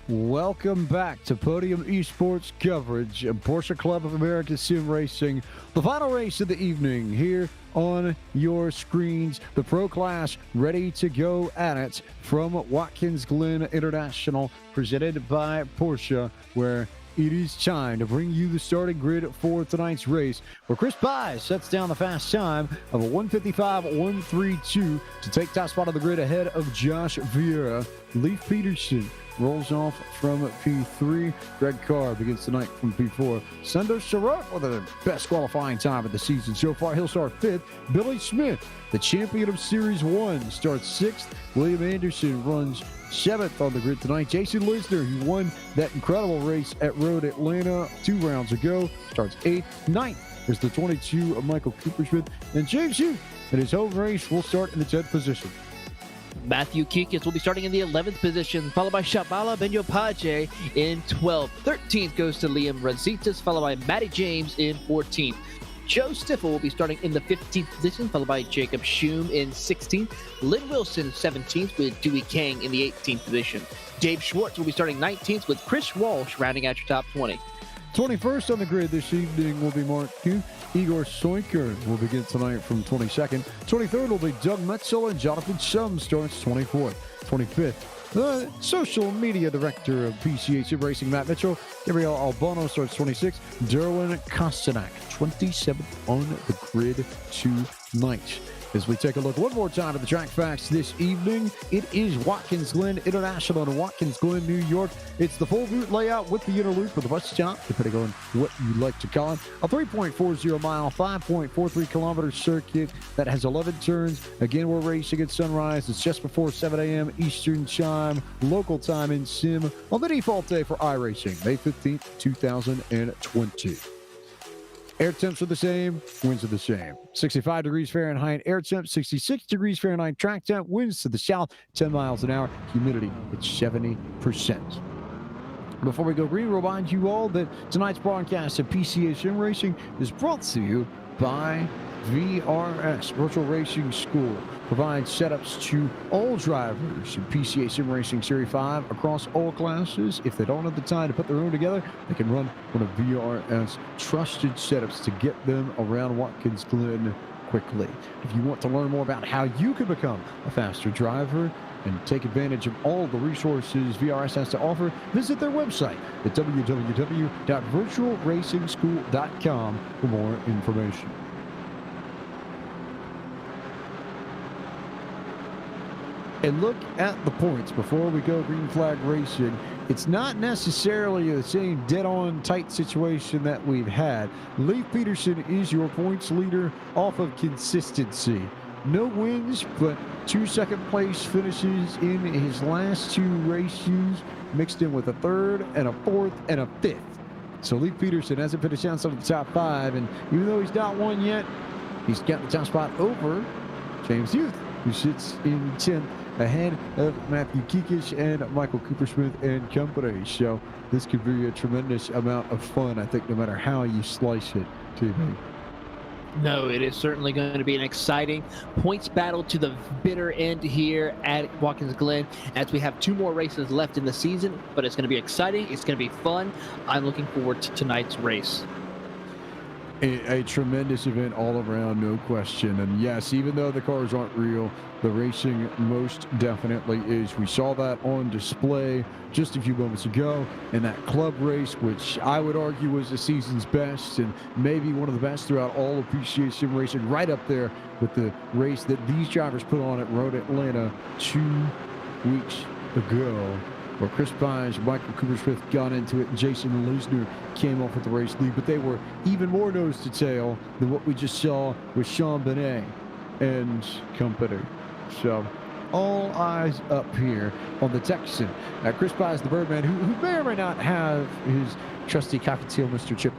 Welcome back to Podium Esports coverage of Porsche Club of America Sim Racing. The final race of the evening here on your screens. The Pro Class ready to go at it from Watkins Glen International, presented by Porsche, where it is time to bring you the starting grid for tonight's race, where Chris Pye sets down the fast time of a 155.132 to take top spot on the grid ahead of Josh Vieira. Leif Peterson rolls off from P3. Greg Carr begins tonight from P4. Sundar Sharot with the best qualifying time of the season so far. He'll start 5th. Billy Smith, the champion of Series 1, starts 6th. William Anderson runs 7th on the grid tonight. Jason Lisner, who won that incredible race at Road Atlanta 2 rounds ago, starts 8th. 9th is the 22 of Michael Coopersmith. And James Hughes in his home race will start in the 10th position. Matthew Kikis will be starting in the 11th position, followed by Shabala Benyopaje in 12th. 13th goes to Liam Razitas, followed by Matty James in 14th. Joe Stiffel will be starting in the 15th position, followed by Jacob Schum in 16th. Lynn Wilson 17th with Dewey Kang in the 18th position. Dave Schwartz will be starting 19th with Chris Walsh rounding out your top 20. 21st on the grid this evening will be Mark Q. Igor Soinker will begin tonight from 22nd. 23rd will be Doug Metzel, and Jonathan Shum starts 24th. 25th, the social media director of PCA Sim Racing, Matt Mitchell. Gabriel Albano starts 26th. Derwin Kostanak, 27th on the grid tonight. As we take a look one more time at the track facts this evening, it is Watkins Glen International in Watkins Glen, New York. It's the full route layout with the inner loop with the bus stop, depending on what you like to call it. A 3.40 mile, 5.43 kilometer circuit that has 11 turns. Again, we're racing at sunrise. It's just before 7 a.m. Eastern time, local time in Sim, on the default day for iRacing, May 15th, 2020. Air temps are the same, winds are the same. 65 degrees Fahrenheit air temp, 66 degrees Fahrenheit track temp, winds to the south, 10 miles an hour, humidity at 70%. Before we go green, remind you all that tonight's broadcast of PCA Sim Racing is brought to you by VRS, Virtual Racing School. Provides setups to all drivers in PCA Sim Racing Series 5 across all classes. If they don't have the time to put their own together, they can run one of VRS trusted setups to get them around Watkins Glen quickly. If you want to learn more about how you can become a faster driver and take advantage of all the resources VRS has to offer, visit their website at www.virtualracingschool.com for more information. And look at the points before we go green flag racing. It's not necessarily the same dead-on tight situation that we've had. Leif Peterson is your points leader off of consistency. No wins, but 2 second-place finishes in his last 2 races, mixed in with a 3rd and a 4th and a 5th. So Leif Peterson hasn't finished outside of the top 5, and even though he's not won yet, he's got the top spot over James Hughes, who sits in 10th, ahead of Matthew Kikis and Michael Coopersmith and company. So this could be a tremendous amount of fun, I think, no matter how you slice it, TV. No, it is certainly going to be an exciting points battle to the bitter end here at Watkins Glen, as we have 2 more races left in the season, but it's going to be exciting. It's going to be fun. I'm looking forward to tonight's race. A tremendous event all around, no question. And yes, even though the cars aren't real, the racing most definitely is. We saw that on display just a few moments ago in that club race, which I would argue was the season's best and maybe one of the best throughout all of PCA Sim Racing, right up there with the race that these drivers put on at Road Atlanta 2 weeks ago, where Chris Pines, Michael Coopersmith got into it, and Jason Lisner came off with the race lead. But they were even more nose to tail than what we just saw with Sean Benet and company. So all eyes up here on the Texan. Chris Pines, the Birdman, who may or may not have his trusty cockatiel Mr. Chip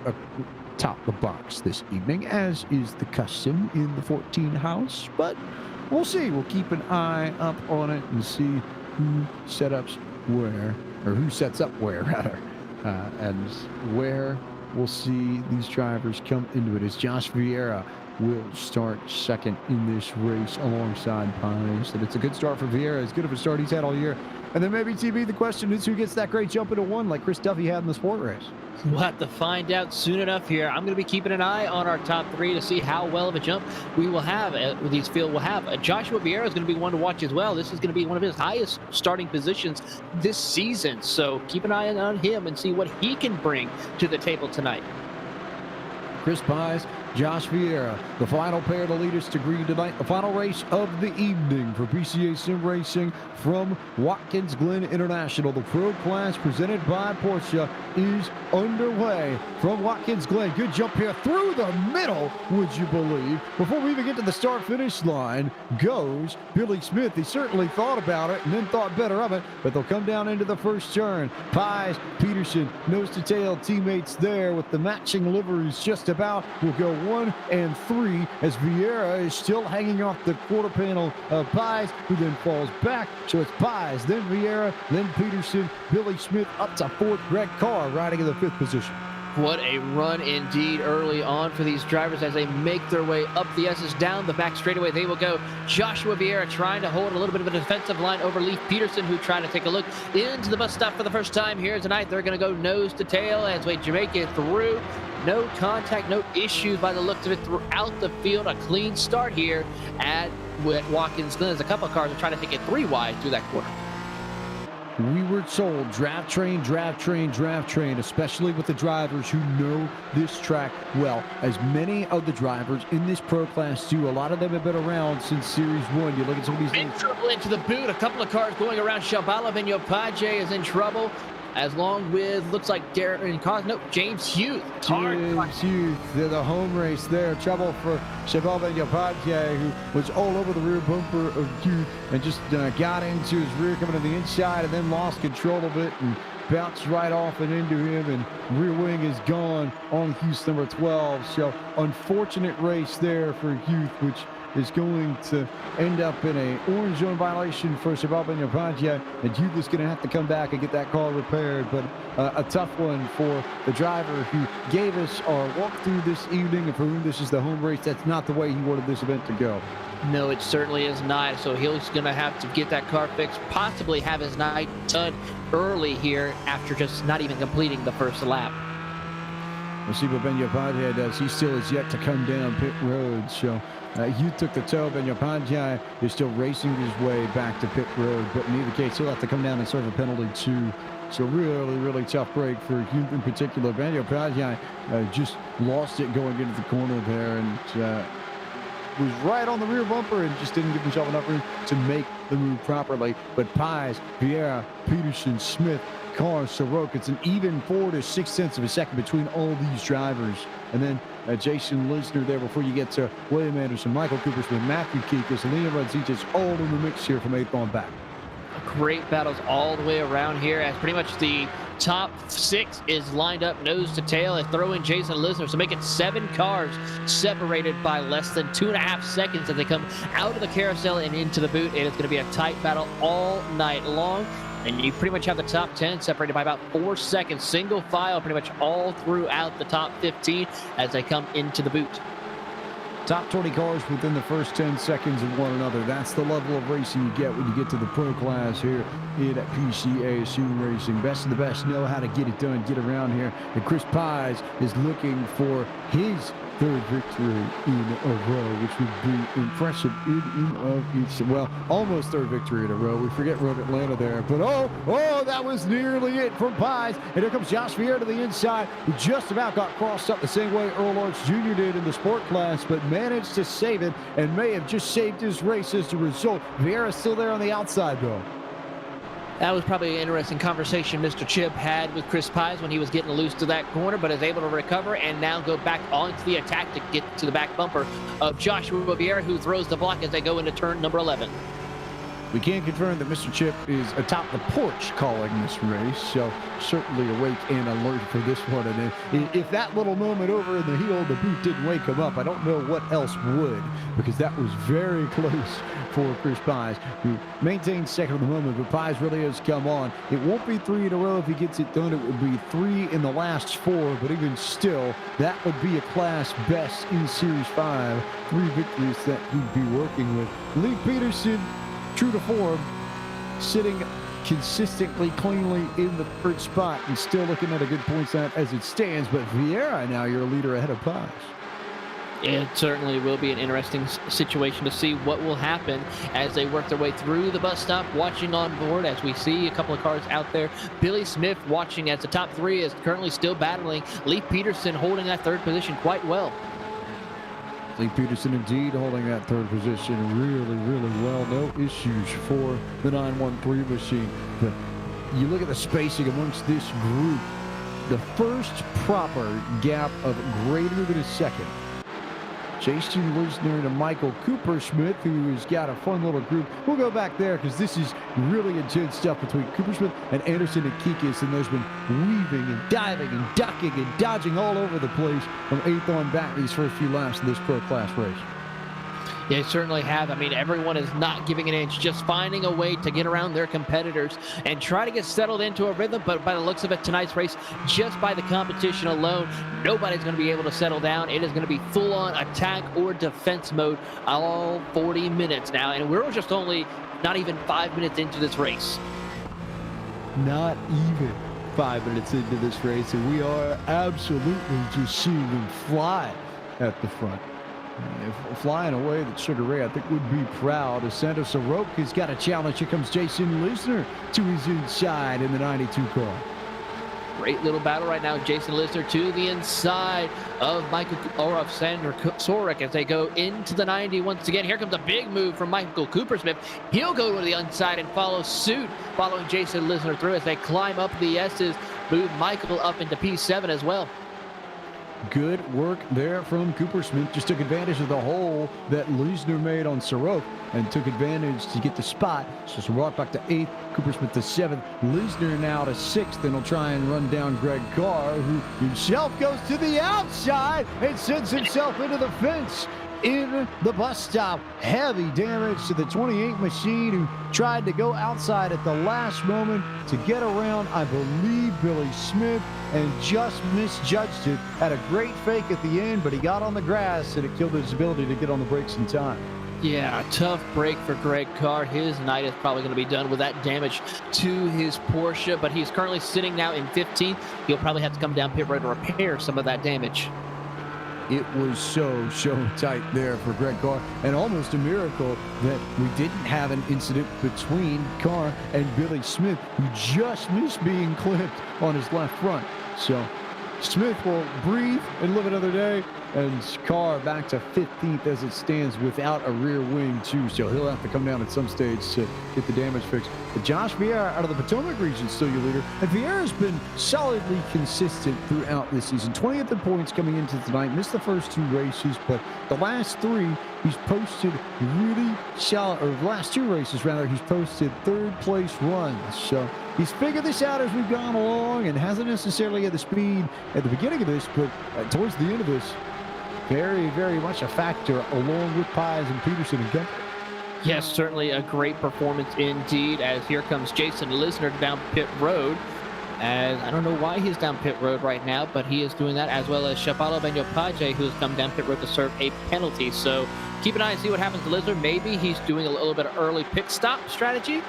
atop the box this evening, as is the custom in the 14 house. But we'll see. We'll keep an eye up on it and see who setups where, or who sets up where, rather, and where we'll see these drivers come into it, as Josh Vieira will start second in this race alongside Pines. And it's a good start for Vieira, as good of a start he's had all year. And then maybe, TB, the question is who gets that great jump into one like Chris Duffy had in the sport race? We'll have to find out soon enough here. I'm going to be keeping an eye on our top three to see how well of a jump we will have with these field. We'll have Joshua Vieira is going to be one to watch as well. This is going to be one of his highest starting positions this season. So keep an eye on him and see what he can bring to the table tonight. Chris Pies, Josh Vieira, the final pair to lead us to green tonight. The final race of the evening for PCA Sim Racing from Watkins Glen International. The Pro Class presented by Porsche is underway from Watkins Glen. Good jump here through the middle, would you believe? Before we even get to the start-finish line goes Billy Smith. He certainly thought about it and then thought better of it, but they'll come down into the first turn. Pies, Peterson, nose-to-tail teammates there with the matching liveries just about. Will go 1 and 3 as Vieira is still hanging off the quarter panel of Pies, who then falls back. So it's Pies, then Vieira, then Peterson, Billy Smith up to 4th. Greg Carr riding in the 5th position. What a run indeed early on for these drivers as they make their way up the S's down the back straightaway. They will go. Joshua Vieira trying to hold a little bit of a defensive line over Leif Peterson, who tried to take a look into the bus stop for the first time here tonight. They're going to go nose to tail as we make it through. No contact, no issues by the looks of it throughout the field. A clean start here at Watkins Glen. There's a couple of cars are trying to take it 3 wide through that corner. We were told draft train, especially with the drivers who know this track well. As many of the drivers in this Pro Class do, a lot of them have been around since Series 1. You look at some of these in trouble into the boot. A couple of cars going around. Shabala Vignopaje is in trouble. As long with, looks like James Hughes. James Hughes, the home race there. Trouble for Cheval Vignopaje, who was all over the rear bumper of Hughes and just got into his rear coming to the inside and then lost control of it and bounced right off and into him, and rear wing is gone on Hughes number 12. So unfortunate race there for Hughes, which is going to end up in a orange zone violation for Cheval Vignopaje, and Hughes is going to have to come back and get that car repaired. But a tough one for the driver who gave us our walkthrough this evening, and for whom this is the home race. That's not the way he wanted this event to go. No, it certainly is not. So he's going to have to get that car fixed, possibly have his night done early here after just not even completing the first lap. We'll see what Vignopaje does. He still is yet to come down pit road. So Hughes took the tow. Vignopaje is still racing his way back to pit road, but in either case, he'll have to come down and serve a penalty too. So really tough break for Hughes in particular. Vignopaje just lost it going into the corner there, and was right on the rear bumper and just didn't give himself enough room to make the move properly. But Pies, Vieira, Peterson, Smith, Carr, Soroka, it's an even 4 to 6 tenths of a second between all these drivers. And then Jason Lisner there before you get to William Anderson, Michael Coopersmith, Matthew Kikas, and Liam Radzic all in the mix here from 8th on back. Great battles all the way around here as pretty much the top 6 is lined up nose to tail and throw in Jason Lisner. So make it 7 cars separated by less than 2.5 seconds as they come out of the carousel and into the boot. And it's going to be a tight battle all night long. And you pretty much have the top 10 separated by about 4 seconds. Single file pretty much all throughout the top 15 as they come into the boot. Top 20 cars within the first 10 seconds of one another. That's the level of racing you get when you get to the Pro Class here in PCA Sim Racing. Best of the best know how to get it done, get around here. And Chris Pies is looking for his 3rd victory in a row, which would be impressive in and of itself. Well, almost 3rd victory in a row. We forget Road Atlanta there, but oh, that was nearly it from Pies. And here comes Josh Vieira to the inside, who just about got crossed up the same way Earl Lawrence Jr. did in the sport class, but managed to save it and may have just saved his race as a result. Vieira's still there on the outside, though. That was probably an interesting conversation Mr. Chip had with Chris Pies when he was getting loose to that corner, but is able to recover and now go back onto the attack to get to the back bumper of Joshua Vieira, who throws the block as they go into turn number 11. We can confirm that Mr. Chip is atop the porch calling this race, so certainly awake and alert for this one. And if that little moment over in the heel of the boot didn't wake him up, I don't know what else would, because that was very close for Chris Pies, who maintains second at the moment, but Pies really has come on. It won't be 3 in a row if he gets it done. It would be 3 in the last 4, but even still, that would be a class best in Series 5. 3 victories that he'd be working with. Lee Peterson, true to form, sitting consistently, cleanly in the third spot and still looking at a good point stat as it stands. But Vieira now your leader ahead of Paz. It certainly will be an interesting situation to see what will happen as they work their way through the bus stop. Watching on board as we see a couple of cars out there. Billy Smith watching as the top three is currently still battling. Lee Peterson holding that third position quite well. Lee Peterson indeed holding that third position really well. No issues for the 913 machine. But you look at the spacing amongst this group. The first proper gap of greater than a second. Jason Lisner to Michael Coopersmith, who has got a fun little group. We'll go back there because this is really intense stuff between Coopersmith and Anderson and Kikis, and there's been weaving and diving and ducking and dodging all over the place from 8th on back these first few laps of this Pro Class race. They certainly have. I mean, everyone is not giving an inch, just finding a way to get around their competitors and try to get settled into a rhythm. But by the looks of it, tonight's race, just by the competition alone, nobody's going to be able to settle down. It is going to be full-on attack or defense mode all 40 minutes now. And we're just only not even 5 minutes into this race. Not even 5 minutes into this race, and we are absolutely just seeing them fly at the front. If flying away that Sugar Ray, I think, would be proud. Ascento Soroka's got a challenge. Here comes Jason Lisner to his inside in the 92 car. Great little battle right now. Jason Lisner to the inside of Sander Sorek as they go into the 90 once again. Here comes a big move from Michael Coopersmith. He'll go to the inside and follow suit, following Jason Lisner through as they climb up the S's, move Michael up into P7 as well. Good work there from Coopersmith. Just took advantage of the hole that Lisner made on Sorok and took advantage to get the spot. So Sorok back to 8th, Coopersmith to 7th, Lisner now to 6th, and he'll try and run down Greg Carr, who himself goes to the outside and sends himself into the fence in the bus stop. Heavy damage to the 28 machine, who tried to go outside at the last moment to get around, I believe, Billy Smith, and just misjudged it. Had a great fake at the end, but he got on the grass and it killed his ability to get on the brakes in time. Yeah, a tough break for Greg Carr. His night is probably going to be done with that damage to his Porsche, but he's currently sitting now in 15th. He'll probably have to come down pit road to repair some of that damage. It was so tight there for Greg Carr, and almost a miracle that we didn't have an incident between Carr and Billy Smith, who just missed being clipped on his left front. So Smith will breathe and live another day, and Carr back to 15th as it stands without a rear wing too, so he'll have to come down at some stage to get the damage fixed. But Josh Vieira out of the Potomac region still your leader, and Vieira's been solidly consistent throughout this season. 20th in points coming into tonight, missed the first 2 races, but the last 3 he's posted really solid, or the last 2 races rather, he's posted 3rd place runs. So he's figured this out as we've gone along and hasn't necessarily had the speed at the beginning of this, but towards the end of this, very much a factor along with Pies and Peterson and Kemp. Yes, certainly a great performance indeed, as here comes Jason Lisner down pit road. As I don't know why he's down pit road right now, but he is doing that, as well as Chapalo Benyopaje, who's come down pit road to serve a penalty. So keep an eye and see what happens to Lisner. Maybe he's doing a little bit of early pit stop strategy.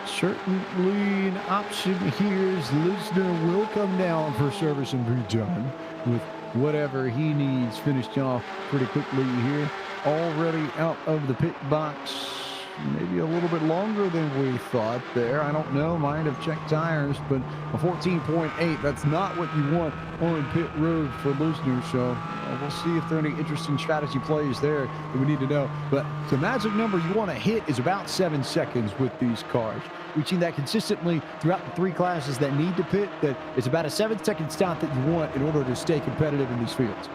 Certainly an option here as Lisner will come down for service and be done with whatever he needs finished off pretty quickly here. Already out of the pit box, maybe a little bit longer than we thought there. I don't know, might have checked tires, but a 14.8, that's not what you want on pit road for Lisner. So we'll see if there are any interesting strategy plays there that we need to know. But the magic number you want to hit is about 7 seconds with these cars. We've seen that consistently throughout the 3 classes that need to pit, that it's about a 7-second stop that you want in order to stay competitive in these fields.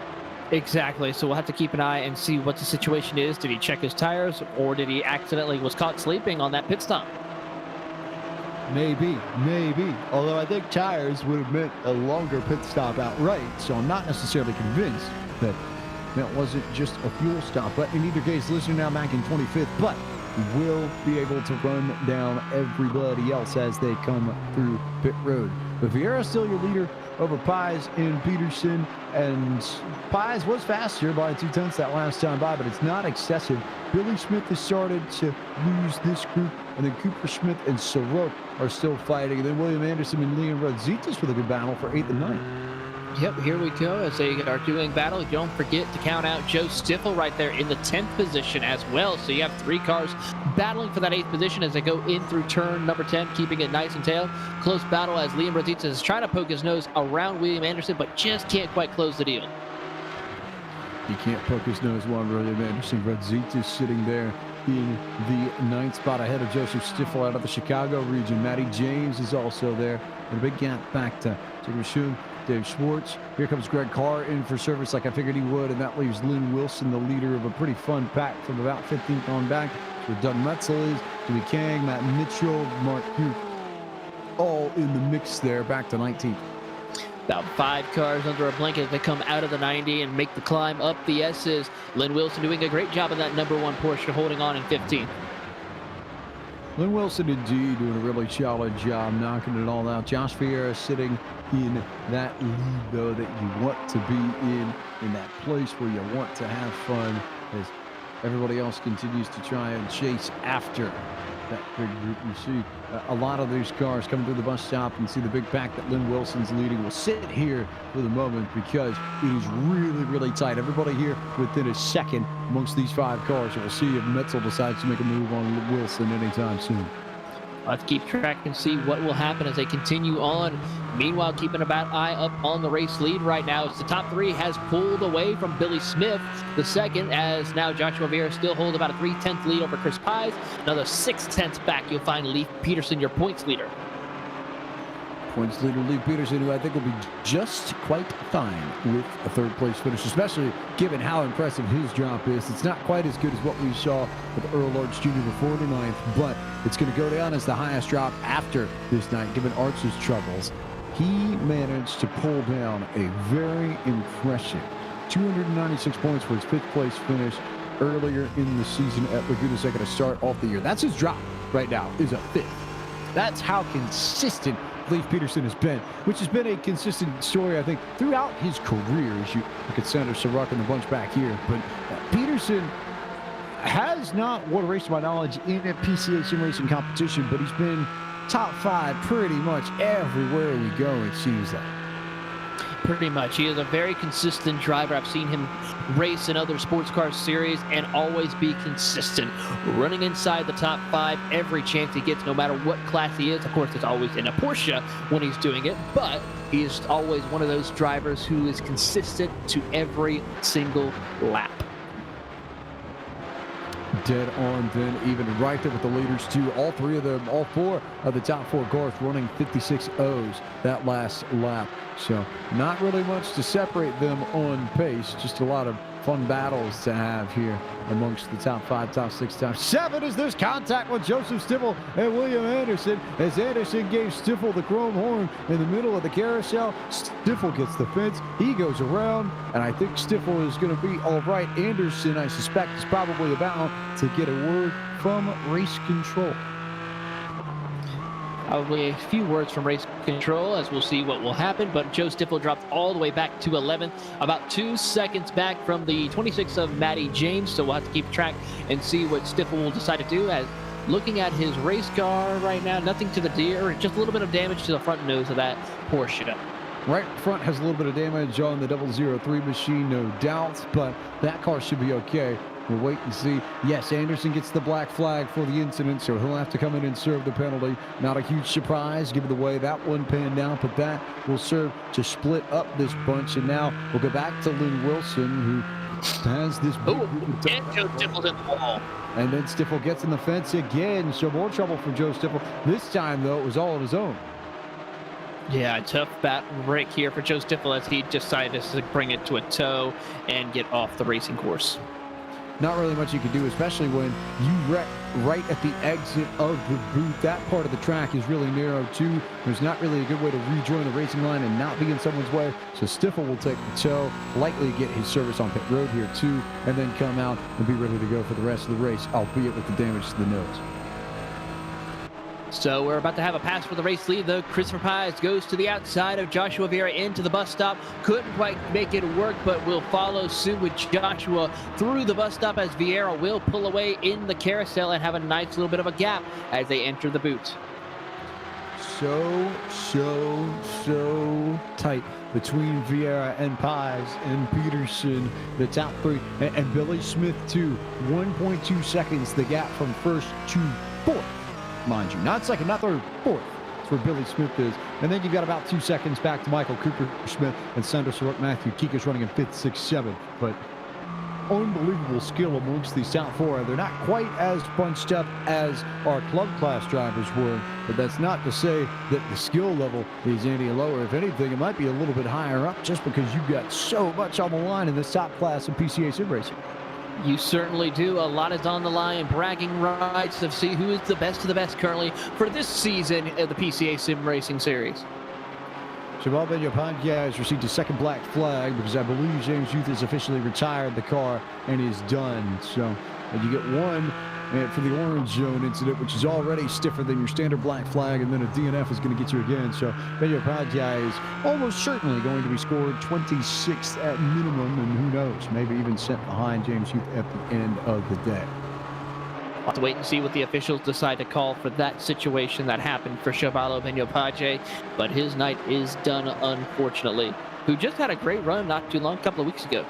Exactly. So we'll have to keep an eye and see what the situation is. Did he check his tires, or did he accidentally was caught sleeping on that pit stop? Maybe. Although I think tires would have meant a longer pit stop outright, so I'm not necessarily convinced that that wasn't just a fuel stop. But in either case, Lisner now back in 25th, but will be able to run down everybody else as they come through pit road. But Vieira still your leader over Pies and Peterson. And Pies was faster by 2/10 that last time by, but it's not excessive. Billy Smith has started to lose this group, and then Cooper Smith and Soroke are still fighting. And then William Anderson and Liam Radzitas with a good battle for 8th and 9th. Yep, here we go as they are doing battle. Don't forget to count out Joe Stiffel right there in the 10th position as well. So you have 3 cars battling for that 8th position as they go in through turn number 10, keeping it nice and tail. Close battle as Liam Radzitas is trying to poke his nose around William Anderson, but just can't quite close the deal. He can't poke his nose while William Anderson. Radzitas sitting there in the 9th spot ahead of Joseph Stiffel out of the Chicago region. Matty James is also there. And a big gap back to Rashun. Dave Schwartz. Here comes Greg Carr in for service like I figured he would, and that leaves Lynn Wilson, the leader of a pretty fun pack from about 15th on back. Where Doug Metzel is, Jimmy Kang, Matt Mitchell, Mark Hugh, all in the mix there, back to 19th. About 5 cars under a blanket that come out of the 90 and make the climb up the S's. Lynn Wilson doing a great job in that number 1 Porsche, holding on in 15th. Lynn Wilson indeed doing a really solid job knocking it all out. Josh Vieira sitting in that lead though that you want to be in that place where you want to have fun as everybody else continues to try and chase after that big group. You see a lot of these cars coming through the bus stop and see the big pack that Lynn Wilson's leading. Will sit here for the moment because it is really tight. Everybody here within a second amongst these 5 cars. So we'll see if Metzel decides to make a move on Wilson anytime soon. Let's keep track and see what will happen as they continue on. Meanwhile, keeping a bad eye up on the race lead right now as the top 3 has pulled away from Billy Smith. The second, as now Joshua Vieira still holds about a 3/10 lead over Chris Pies. Another 6/10 back, you'll find Leif Peterson, your points leader. Points leader Leif Peterson, who I think will be just quite fine with a 3rd place finish, especially given how impressive his drop is. It's not quite as good as what we saw with Earl Arts Jr. before the 9th, but it's going to go down as the highest drop after this night, given Arts' troubles. He managed to pull down a very impressive 296 points for his 5th place finish earlier in the season at Laguna Seca to start off the year. That's his drop right now, is a 5th. That's how consistent Leif Peterson has been, which has been a consistent story, I think, throughout his career. As you look at Sanders, Soroka, and the bunch back here. But Peterson has not won a race, to my knowledge, in a PCA sim racing competition, but he's been top 5 pretty much everywhere we go, it seems like. Pretty much. He is a very consistent driver. I've seen him race in other sports car series and always be consistent. Running inside the top 5 every chance he gets, no matter what class he is. Of course, it's always in a Porsche when he's doing it, but he is always one of those drivers who is consistent to every single lap. Dead on then, even right there with the leaders too. All 3 of them, all 4 of the top 4 cars running 56 O's that last lap. So not really much to separate them on pace, just a lot of fun battles to have here amongst the top 5, top 6, top 7 as there's contact with Joseph Stiffel and William Anderson as Anderson gave Stiffel the chrome horn in the middle of the carousel. Stiffel gets the fence, he goes around, and I think Stiffel is going to be all right. Anderson, I suspect, is probably about to get a word from race control. Probably a few words from race control as we'll see what will happen, but Joe Stiffel dropped all the way back to 11th, about 2 seconds back from the 26 of Matty James, so we'll have to keep track and see what Stiffel will decide to do. As looking at his race car right now, nothing to the deer, just a little bit of damage to the front nose of that Porsche. Right front has a little bit of damage on the 003 machine, no doubt, but that car should be okay. We'll wait and see. Yes, Anderson gets the black flag for the incident, so he'll have to come in and serve the penalty. Not a huge surprise, given the way that one panned out, but that will serve to split up this bunch. And now we'll go back to Lynn Wilson, who has this big and Joe Stiffel's in the wall. And then Stiffel gets in the fence again, so more trouble for Joe Stiffel. This time, though, it was all on his own. Yeah, tough bat break here for Joe Stiffel as he decided to bring it to a tow and get off the racing course. Not really much you can do, especially when you wreck right at the exit of the booth. That part of the track is really narrow too. There's not really a good way to rejoin the racing line and not be in someone's way. So Stiffel will take the tow, likely get his service on pit road here too, and then come out and be ready to go for the rest of the race, albeit with the damage to the nose. So we're about to have a pass for the race lead, though. Christopher Pies goes to the outside of Joshua Vieira into the bus stop. Couldn't quite make it work, but will follow suit with Joshua through the bus stop as Vieira will pull away in the carousel and have a nice little bit of a gap as they enter the boot. So tight between Vieira and Pies and Peterson, the top three, and Billy Smith too. 1.2 seconds the gap from first to fourth, mind you. Not second, not third, fourth. That's where Billy Smith is. And then you've got about 2 seconds back to Michael Cooper Smith and Sandro Sorok. Matthew Kika's running in 5th, 6th, 7th. But unbelievable skill amongst these top four. They're not quite as bunched up as our club class drivers were, but that's not to say that the skill level is any lower. If anything, it might be a little bit higher up just because you've got so much on the line in this top class of PCA sim racing. You certainly do. A lot is on the line. Bragging rights to see who is the best of the best currently for this season of the PCA Sim Racing Series. Cheval Benyapandia has received a second black flag because I believe James Youth has officially retired the car and is done. So you get one for the orange zone incident, which is already stiffer than your standard black flag, and then a DNF is going to get you again. So Benyapandia is almost certainly going to be scored 26th at minimum, and who knows, maybe even sent behind James Youth at the end of the day. We'll have to wait and see what the officials decide to call for that situation that happened for Shabalo Benyopaje, but his night is done, unfortunately, who just had a great run not too long, a couple of weeks ago.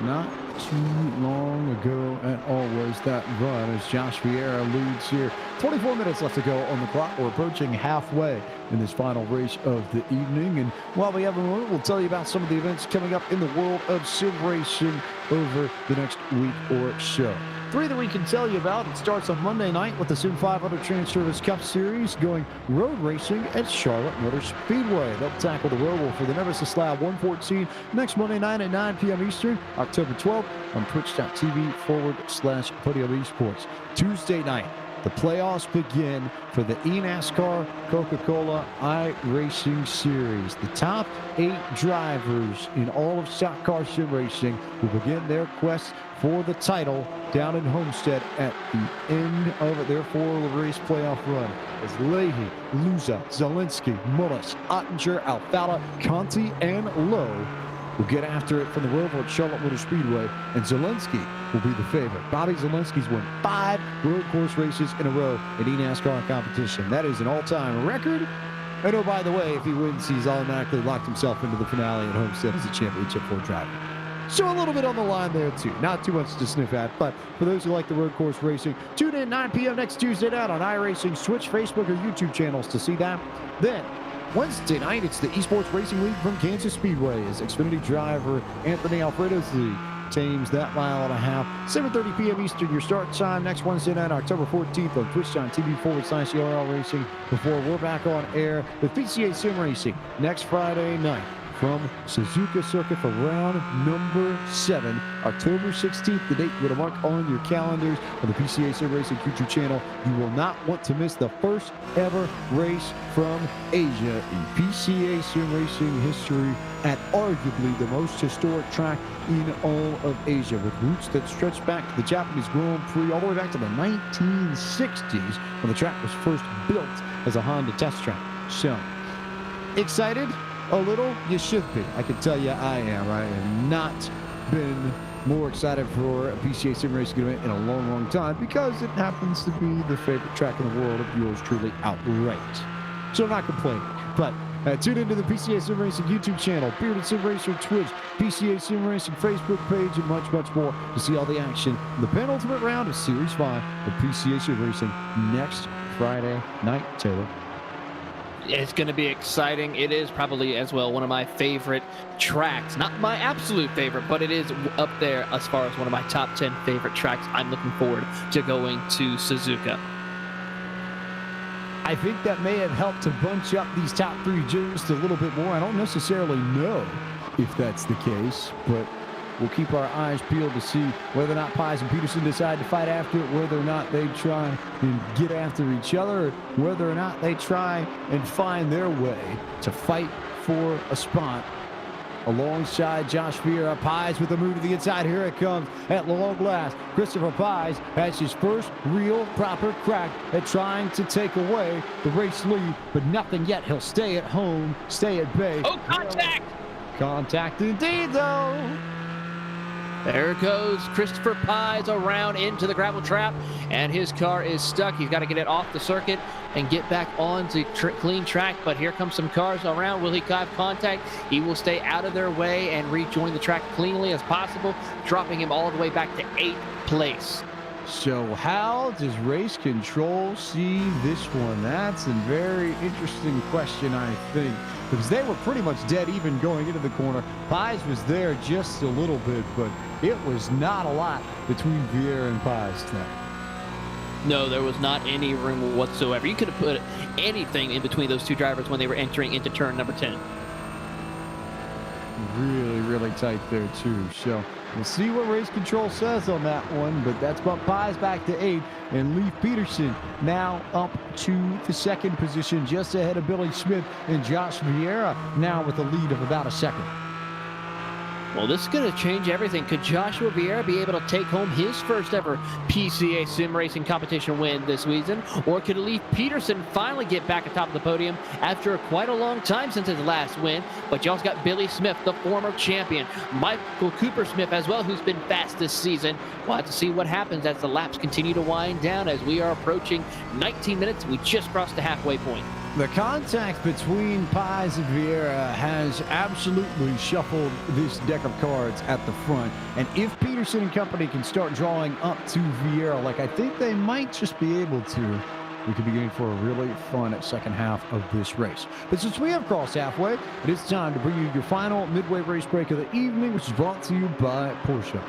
Not too long ago at all was that run, as Josh Vieira leads here. 24 minutes left to go on the clock. We're approaching halfway in this final race of the evening. And while we have a moment, we'll tell you about some of the events coming up in the world of sim racing over the next week or so. 3 that we can tell you about. It starts on Monday night with the Sim 500 Trans-Service Cup Series going road racing at Charlotte Motor Speedway. They'll tackle the Roval for the Nemesis Lab 114 next Monday night at 9 p.m. Eastern, October 12th on twitch.tv/Podium Esports. Tuesday night, the playoffs begin for the eNASCAR Coca-Cola iRacing Series. The top 8 drivers in all of stock car sim racing will begin their quest for the title down in Homestead at the end of their 4-race playoff run. As Leahy, Luza, Zielinski, Mullis, Ottinger, Alfala, Conti, and Lowe will get after it from the Roval at Charlotte Motor Speedway, and Zielinski will be the favorite. Bobby Zielinski's won 5 road course races in a row in eNASCAR competition. That is an all-time record. And oh, by the way, if he wins, he's automatically locked himself into the finale at Homestead as a championship 4 driver. So a little bit on the line there, too. Not too much to sniff at, but for those who like the road course racing, tune in 9 p.m. next Tuesday night on iRacing's Twitch, Facebook, or YouTube channels to see that. Then, Wednesday night, it's the Esports Racing League from Kansas Speedway as Xfinity driver Anthony Alfredosley tames that 1.5 miles. 7:30 p.m. Eastern, your start time next Wednesday night, October 14th on twitch.tv/URL Racing before we're back on air with PCA Sim Racing next Friday night from Suzuka Circuit for round number 7, October 16th, the date you're going to mark on your calendars on the PCA Sim Racing YouTube channel. You will not want to miss the first ever race from Asia in PCA Sim Racing history at arguably the most historic track in all of Asia, with roots that stretch back to the Japanese Grand Prix all the way back to the 1960s when the track was first built as a Honda test track. So, excited? A little? You should be. I can tell you I am. I have not been more excited for a PCA Sim Racing event in a long, long time because it happens to be the favorite track in the world of yours truly outright. So I'm not complaining. But tune into the PCA Sim Racing YouTube channel, Bearded Sim Racer Twitch, PCA Sim Racing Facebook page, and much, much more to see all the action in the penultimate round of Series 5 of PCA Sim Racing next Friday night, Taylor. It's going to be exciting. It is probably as well one of my favorite tracks. Not my absolute favorite, but it is up there as far as one of my top 10 favorite tracks. I'm looking forward to going to Suzuka. I think that may have helped to bunch up these top 3 just a little bit more. I don't necessarily know if that's the case, but we'll keep our eyes peeled to see whether or not Pies and Peterson decide to fight after it, whether or not they try and get after each other, or whether or not they try and find their way to fight for a spot alongside Josh Vieira. Pies with a move to the inside. Here it comes at long last. Christopher Pies has his first real proper crack at trying to take away the race lead, but nothing yet. He'll stay at home, stay at bay. Oh, contact! Contact indeed, though. There goes Christopher Pies around into the gravel trap, and his car is stuck. He's got to get it off the circuit and get back onto clean track, but here comes some cars around. Will he have contact? He will stay out of their way and rejoin the track cleanly as possible, dropping him all the way back to 8th place. So how does race control see this one? That's a very interesting question, I think, because they were pretty much dead even going into the corner. Pies was there just a little bit, but it was not a lot between Vieira and Pies tonight. No, there was not any room whatsoever. You could have put anything in between those two drivers when they were entering into turn number 10. Really, really tight there, too. So we'll see what race control says on that one, but that's bumped Pies back to 8, and Leif Peterson now up to the 2nd position, just ahead of Billy Smith and Josh Vieira, now with a lead of about a second. Well, this is going to change everything. Could Joshua Vieira be able to take home his first ever PCA sim racing competition win this season? Or could Leif Peterson finally get back atop of the podium after quite a long time since his last win? But you also got Billy Smith, the former champion, Michael Cooper Smith as well, who's been fast this season. We'll have to see what happens as the laps continue to wind down as we are approaching 19 minutes. We just crossed the halfway point. The contact between Pies and Vieira has absolutely shuffled this deck of cards at the front. And if Peterson and company can start drawing up to Vieira, like I think they might just be able to, we could be going for a really fun second half of this race. But since we have crossed halfway, it is time to bring you your final midway race break of the evening, which is brought to you by Porsche.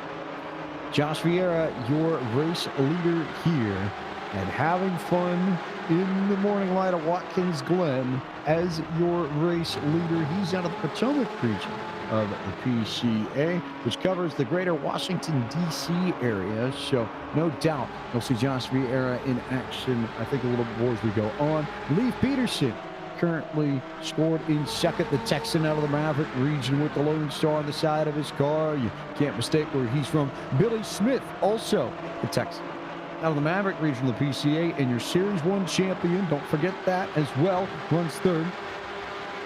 Josh Vieira, your race leader here, and having fun in the morning light of Watkins Glen as your race leader. He's out of the Potomac region of the PCA, which covers the greater Washington, D.C. area. So no doubt you'll see Josh Vieira in action, I think, a little bit more as we go on. Leif Peterson currently scored in 2nd, the Texan out of the Maverick region with the Lone Star on the side of his car. You can't mistake where he's from. Billy Smith, also the Texan out of the Maverick region of the PCA, and your Series 1 champion, don't forget that as well, runs 3rd.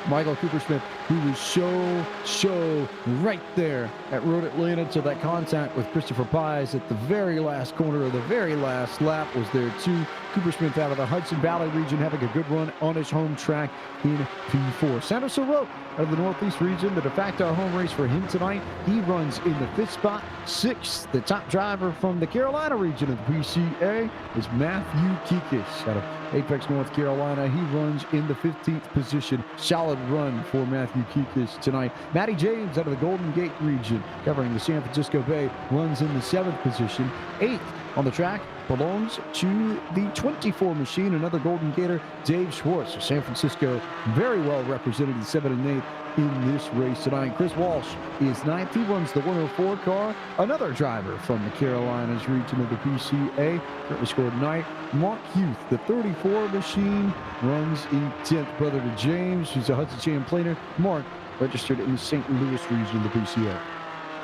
Michael Cooper Smith, who was so right there at Road Atlanta till that contact with Christopher Pies at the very last corner of the very last lap was there too. Cooper Smith out of the Hudson Valley region having a good run on his home track in P4. Santos O'Rourke out of the Northeast region, the de facto home race for him tonight. He runs in the 5th spot. 6th, the top driver from the Carolina region of the PCA is Matthew Kikis out of Apex, North Carolina. He runs in the 15th position. Solid run for Matthew Kikis tonight. Matty James out of the Golden Gate region, covering the San Francisco Bay, runs in the 7th position. 8th on the track belongs to the 24 machine, another Golden Gator, Dave Schwartz of San Francisco, very well represented in 7th and 8th in this race tonight. Chris Walsh is 9th. He runs the 104 car, another driver from the Carolinas region of the PCA, currently scored 9th. Mark Hughes, the 34 machine, runs in 10th, brother to James, who's a Hudson Champlainer. Mark registered in the St. Louis region of the PCA.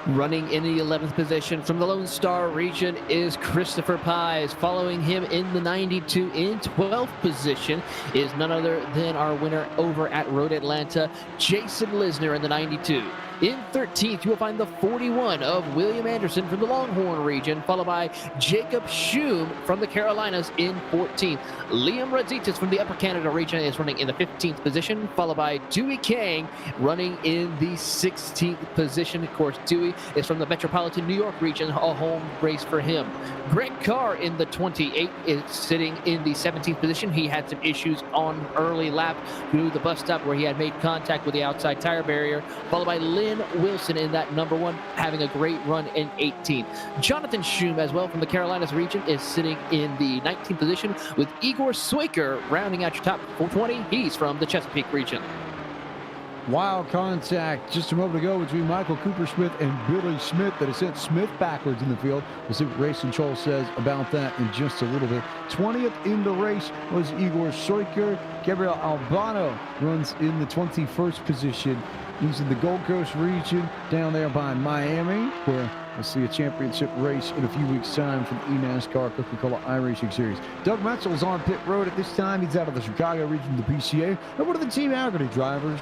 Running in the 11th position from the Lone Star region is Christopher Pies. Following him in the 92 in 12th position is none other than our winner over at Road Atlanta, Jason Lisner in the 92. In 13th, you will find the 41 of William Anderson from the Longhorn region, followed by Jacob Schum from the Carolinas in 14th. Liam Radzitis from the Upper Canada region is running in the 15th position, followed by Dewey Kang running in the 16th position. Of course, Dewey is from the Metropolitan New York region, a home race for him. Greg Carr in the 28 is sitting in the 17th position. He had some issues on early lap through the bus stop where he had made contact with the outside tire barrier, followed by Lynn Wilson in that number 1, having a great run in 18th. Jonathan Schum as well from the Carolinas region is sitting in the 19th position, with Igor Swiker rounding out your top 420. He's from the Chesapeake region. Wild contact just a moment ago between Michael Cooper-Smith and Billy Smith that has sent Smith backwards in the field. We'll see what race control says about that in just a little bit. 20th in the race was Igor Soiker. Gabriel Albano runs in the 21st position. He's in the Gold Coast region down there by Miami, where we'll see a championship race in a few weeks' time for the eNASCAR Coca-Cola iRacing Series. Doug Metzel is on pit road at this time. He's out of the Chicago region of the PCA. And one of the Team Agony drivers,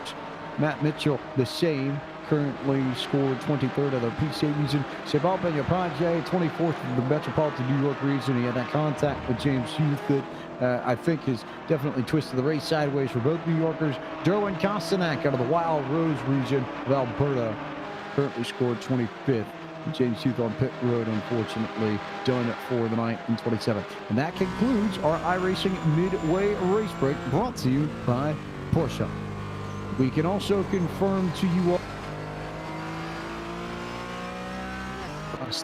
Matt Mitchell, the same, currently scored 23rd of the PCA region. Sebal Benyapaje, 24th of the Metropolitan New York region. He had that contact with James Hughes that I think has definitely twisted the race sideways for both New Yorkers. Derwin Kostanak out of the Wild Rose region of Alberta currently scored 25th. James Hughes on pit road, unfortunately, done for the night in 27th. And that concludes our iRacing Midway race break, brought to you by Porsche. We can also confirm to you all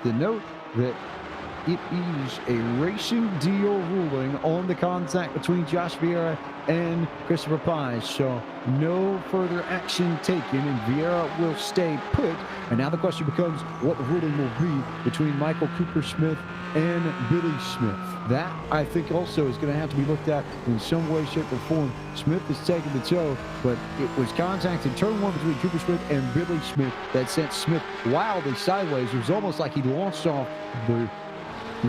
the note that it is a racing deal ruling on the contact between Josh Vieira and Christopher Pais. So no further action taken, and Vieira will stay put. And now the question becomes what the ruling will be between Michael Cooper-Smith and Billy Smith. That, I think, also is going to have to be looked at in some way, shape, or form. Smith has taken the toe, but it was contact in turn one between Cooper-Smith and Billy Smith that sent Smith wildly sideways. It was almost like he launched off the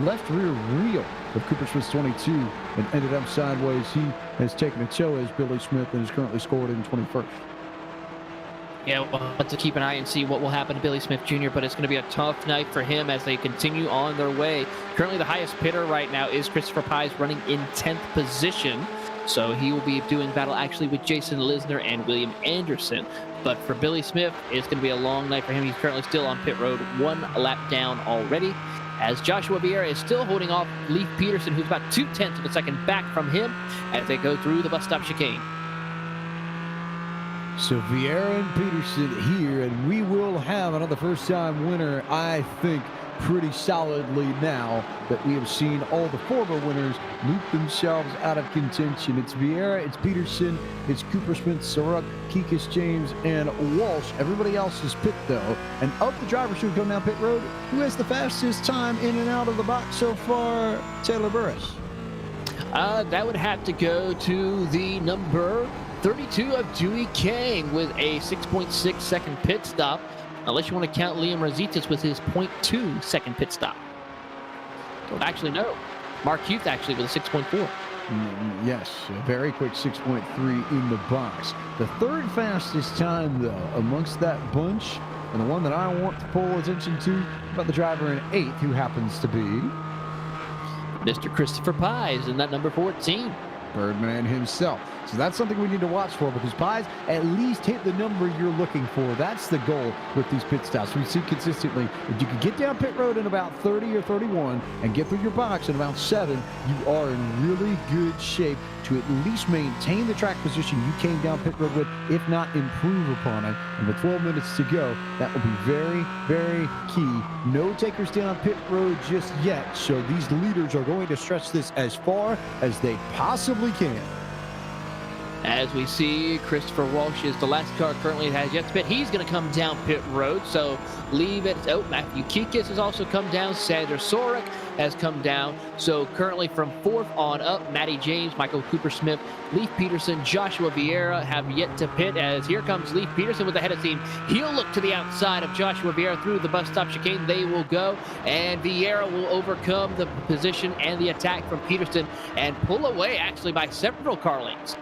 left rear wheel of Cooper-Smith's 22 and ended up sideways. He has taken a toe as Billy Smith and is currently scored in 21st. Yeah, we'll have to keep an eye and see what will happen to Billy Smith Jr., but it's going to be a tough night for him as they continue on their way. Currently, the highest pitter right now is Christopher Pais, running in 10th position. So he will be doing battle actually with Jason Lisner and William Anderson. But for Billy Smith, it's going to be a long night for him. He's currently still on pit road, one lap down already, as Joshua Vieira is still holding off Leif Peterson, who's about 2/10 of a second back from him as they go through the bus stop chicane. So Vieira and Peterson here, and we will have another first-time winner, I think, pretty solidly now that we have seen all the former winners loop themselves out of contention. It's Vieira, it's Peterson, it's Cooper-Smith, Saruk, Kikis, James, and Walsh. Everybody else is pit, though. And of the drivers who have come down pit road, who has the fastest time in and out of the box so far? Taylor Burris. That would have to go to the number 32 of Dewey Kang with a 6.6 second pit stop, unless you want to count Liam Rositas with his 0.2 second pit stop. Actually, no. Mark Hughes actually with a 6.4. Yes, a very quick 6.3 in the box. The third fastest time, though, amongst that bunch, and the one that I want to pull attention to, about the driver in 8th, who happens to be Mr. Christopher Pais in that number 14. Birdman himself. So that's something we need to watch for, because Pais at least hit the number you're looking for. That's the goal with these pit stops. We see consistently, if you can get down pit road in about 30 or 31 and get through your box in about 7, you are in really good shape to at least maintain the track position you came down pit road with, if not improve upon it. And with 12 minutes to go, that will be very, very key. No takers down pit road just yet, so these leaders are going to stretch this as far as they possibly can. As we see, Christopher Walsh is the last car currently has yet to pit. He's going to come down pit road, so leave it. Oh, Matthew Kikis has also come down. Sandra Sorek has come down. So currently from 4th on up, Matty James, Michael Cooper-Smith, Leif Peterson, Joshua Vieira have yet to pit, as here comes Leif Peterson with the head of steam. He'll look to the outside of Joshua Vieira through the bus stop chicane. They will go, and Vieira will overcome the position and the attack from Peterson and pull away actually by several car lengths.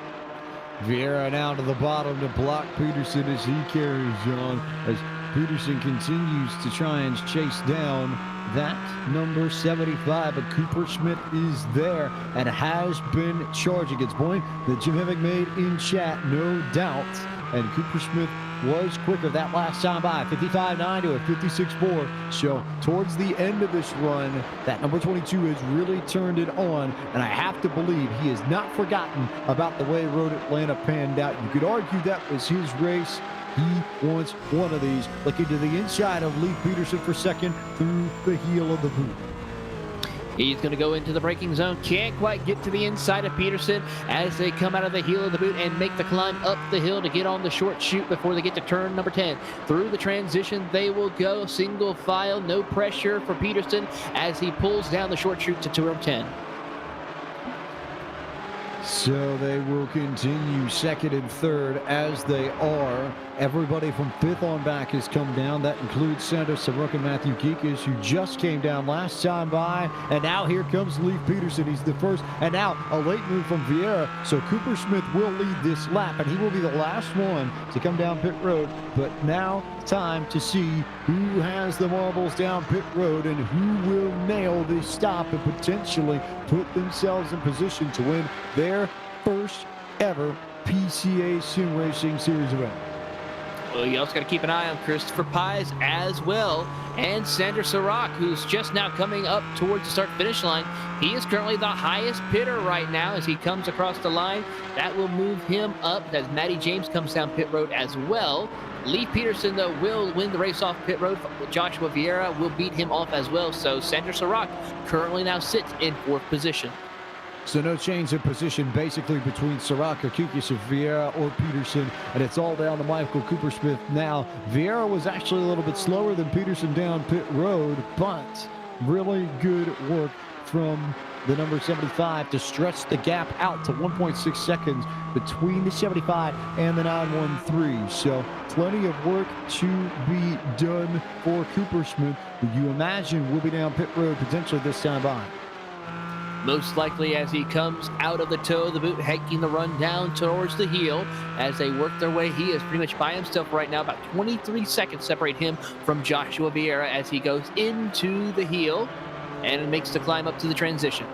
Vieira now to the bottom to block Peterson as he carries on, as Peterson continues to try and chase down that number 75, but Cooper-Smith is there and has been charging. It's a point that Jim Hemmick made in chat, no doubt, and Cooper-Smith was quicker that last time by 55.9 to a 56.4. So towards the end of this run, that number 22 has really turned it on, and I have to believe he has not forgotten about the way Road Atlanta panned out. You could argue that was his race. He wants one of these. Looking to the inside of Leif Peterson for second through the heel of the boot. He's going to go into the braking zone. Can't quite get to the inside of Peterson as they come out of the heel of the boot and make the climb up the hill to get on the short chute before they get to turn number 10. Through the transition, they will go single file. No pressure for Peterson as he pulls down the short chute to turn 10. So they will continue second and third as they are. Everybody from fifth on back has come down. That includes Sanders Saruk and Matthew Kikas, who just came down last time by. And now here comes Leif Peterson. He's the first. And now a late move from Vieira. So Cooper Smith will lead this lap, and he will be the last one to come down pit road. But now time to see who has the marbles down pit road and who will nail this stop and potentially put themselves in position to win their first ever PCA Sim Racing Series event. Well, you also got to keep an eye on Christopher Pies as well, and Sander Sarak, who's just now coming up towards the start-finish line. He is currently the highest pitter right now as he comes across the line. That will move him up as Matty James comes down pit road as well. Leif Peterson, though, will win the race off pit road. Joshua Vieira will beat him off as well. So Sander Sarak currently now sits in 4th position. So no change in position basically between Soraka, Kukis, Vieira, or Peterson, and it's all down to Michael Cooper Smith now. Vieira was actually a little bit slower than Peterson down pit road, but really good work from the number 75 to stretch the gap out to 1.6 seconds between the 75 and the 913. So plenty of work to be done for Cooper Smith, who you imagine will be down pit road potentially this time by. Most likely as he comes out of the toe of the boot, hiking the run down towards the heel. As they work their way, he is pretty much by himself right now. About 23 seconds separate him from Joshua Vieira as he goes into the heel and makes the climb up to the transition.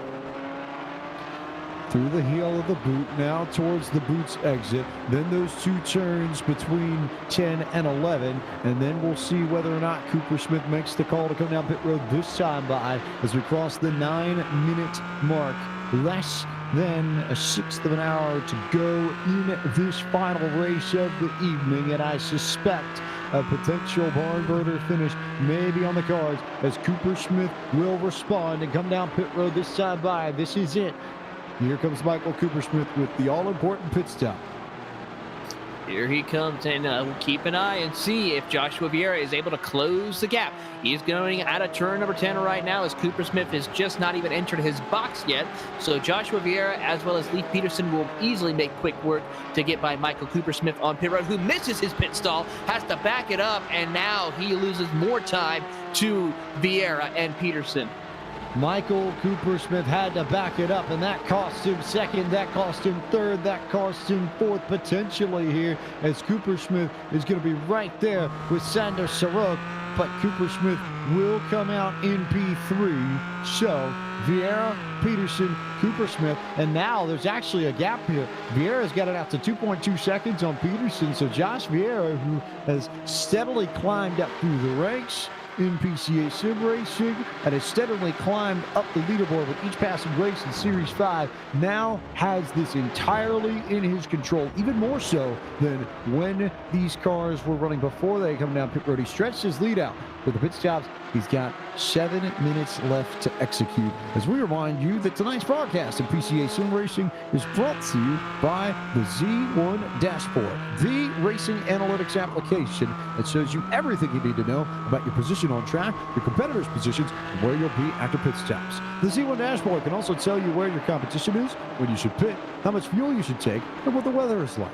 Through the heel of the boot, now towards the boot's exit. Then those two turns between 10 and 11. And then we'll see whether or not Cooper Smith makes the call to come down pit road this time by as we cross the 9-minute mark. Less than a sixth of an hour to go in this final race of the evening. And I suspect a potential barn burner finish may be on the cards as Cooper Smith will respond and come down pit road this time by. This is it. Here comes Michael Cooper Smith with the all-important pit stop. Here he comes, and we'll keep an eye and see if Joshua Vieira is able to close the gap. He's going out of turn number 10 right now as Cooper Smith has just not even entered his box yet. So Joshua Vieira as well as Leif Peterson will easily make quick work to get by Michael Cooper Smith on pit road, who misses his pit stall, has to back it up, and now he loses more time to Vieira and Peterson. Michael Cooper Smith had to back it up, and that cost him second, that cost him third, that cost him fourth potentially here, as Cooper Smith is going to be right there with Sander Saruk, but Cooper Smith will come out in P3. So Vieira, Peterson, Cooper Smith, and now there's actually a gap here. Vieira's got it out to 2.2 seconds on Peterson, so Josh Vieira, who has steadily climbed up through the ranks in PCA Sim Racing and has steadily climbed up the leaderboard with each passing race in Series 5, now has this entirely in his control, even more so than when these cars were running before they come down pit road. He stretched his lead out with the pit stops. He's got 7 minutes left to execute. As we remind you that tonight's broadcast of PCA Sim Racing is brought to you by the Z1 Dashboard, the racing analytics application that shows you everything you need to know about your position on track, your competitors' positions, and where you'll be after pit stops. The Z1 Dashboard can also tell you where your competition is, when you should pit, how much fuel you should take, and what the weather is like.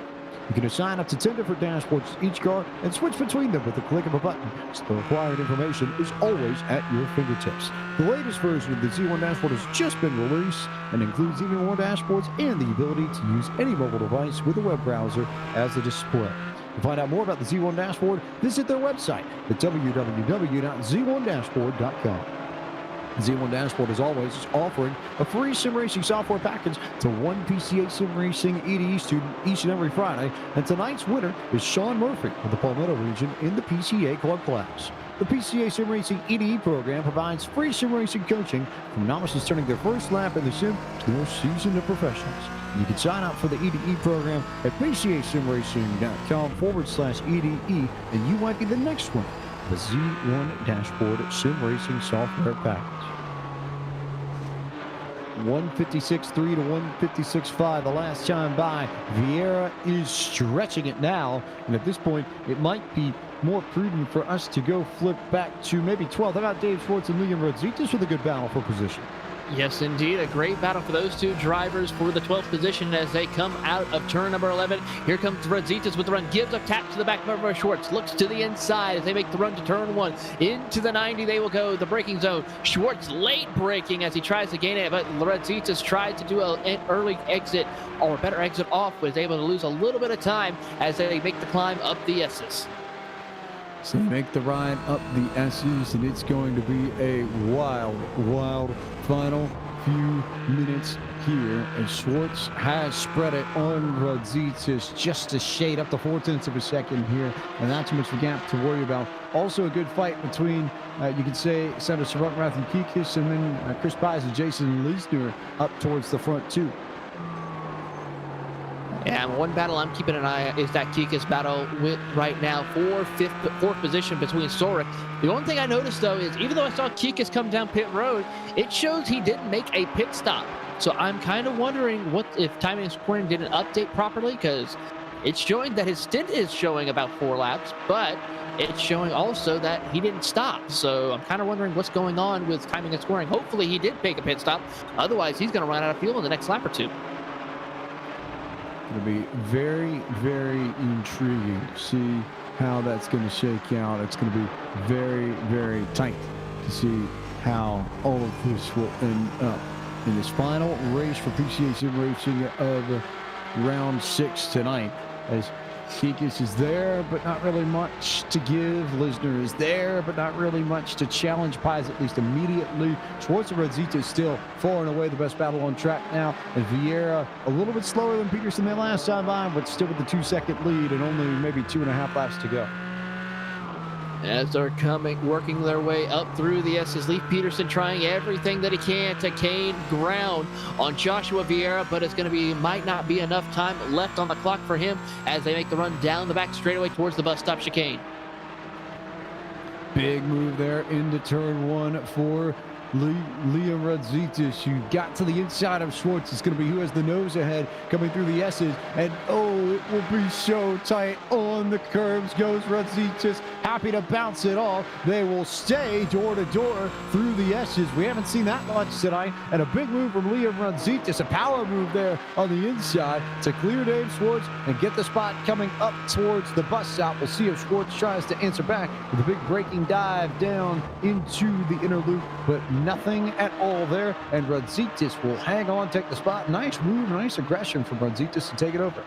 You can assign up to 10 different dashboards to each car and switch between them with the click of a button, so the required information is always at your fingertips. The latest version of the Z1 Dashboard has just been released and includes even more dashboards and the ability to use any mobile device with a web browser as a display. To find out more about the Z1 Dashboard, visit their website at www.z1dashboard.com. Z1 Dashboard, as always, is offering a free sim racing software package to one PCA Sim Racing EDE student each and every Friday. And tonight's winner is Sean Murphy of the Palmetto region in the PCA Club class. The PCA Sim Racing EDE program provides free sim racing coaching from novices turning their first lap in the sim to the most seasoned professionals. You can sign up for the EDE program at PCASimRacing.com/EDE, and you might be the next one. The Z1 Dashboard Sim Racing Software Package. 156.3 to 156.5 the last time by. Vieira is stretching it now, and at this point, it might be more prudent for us to go flip back to maybe 12th. How about Dave Schwartz and Liam Rodzitas with a good battle for position? Yes, indeed. A great battle for those two drivers for the 12th position as they come out of turn number 11. Here comes Rodzitas with the run. Gives a tap to the back of Schwartz. Looks to the inside as they make the run to turn 1. Into the 90 they will go. The braking zone. Schwartz late braking as he tries to gain it, but Rodzitas tried to do an early exit or a better exit off. Was able to lose a little bit of time as they make the climb up the S's. So make the ride up the S's, and it's going to be a wild final few minutes here. And Schwartz has spread it on Rodzitas just a shade up to 0.4 of a second here, and not too much of a gap to worry about. Also a good fight between, you could say, Sandra Sarrath and Kikis, and then Chris Pies and Jason Lisner up towards the front too. And one battle I'm keeping an eye on is that Kikis battle with right now for fourth position between Sorek. The only thing I noticed, though, is even though I saw Kikis come down pit road, it shows he didn't make a pit stop. So I'm kind of wondering what if timing and scoring didn't update properly, because it's showing that his stint is showing about 4 laps, but it's showing also that he didn't stop. So I'm kind of wondering what's going on with timing and scoring. Hopefully he did make a pit stop. Otherwise, he's going to run out of fuel in the next lap or two. It'll be very intriguing to see how that's going to shake out. It's going to be very tight to see how all of this will end up in this final race for PCA Sim Racing of round 6 tonight, as Kikis is there, but not really much to give. Lisner is there, but not really much to challenge Pies, at least immediately. Schwartz and Rodzitas still far and away the best battle on track now. And Vieira a little bit slower than Peterson their last time by, but still with the 2-second lead and only maybe 2.5 laps to go. As they're working their way up through the S's, Leif Peterson trying everything that he can to gain ground on Joshua Vieira, but it's going to be might not be enough time left on the clock for him as they make the run down the back straightaway towards the bus stop chicane. Big move there into turn 1 for Liam Rodzitas. You got to the inside of Schwartz. It's going to be who has the nose ahead coming through the S's. And oh, it will be so tight. On the curves goes Rodzitas. Happy to bounce it off. They will stay door to door through the S's. We haven't seen that much tonight. And a big move from Liam Rodzitas. A power move there on the inside to clear Dave Schwartz and get the spot coming up towards the bus stop. We'll see if Schwartz tries to answer back with a big braking dive down into the inner loop, but nothing at all there, and Rodzitas will hang on, take the spot. Nice move, nice aggression from Rodzitas to take it over.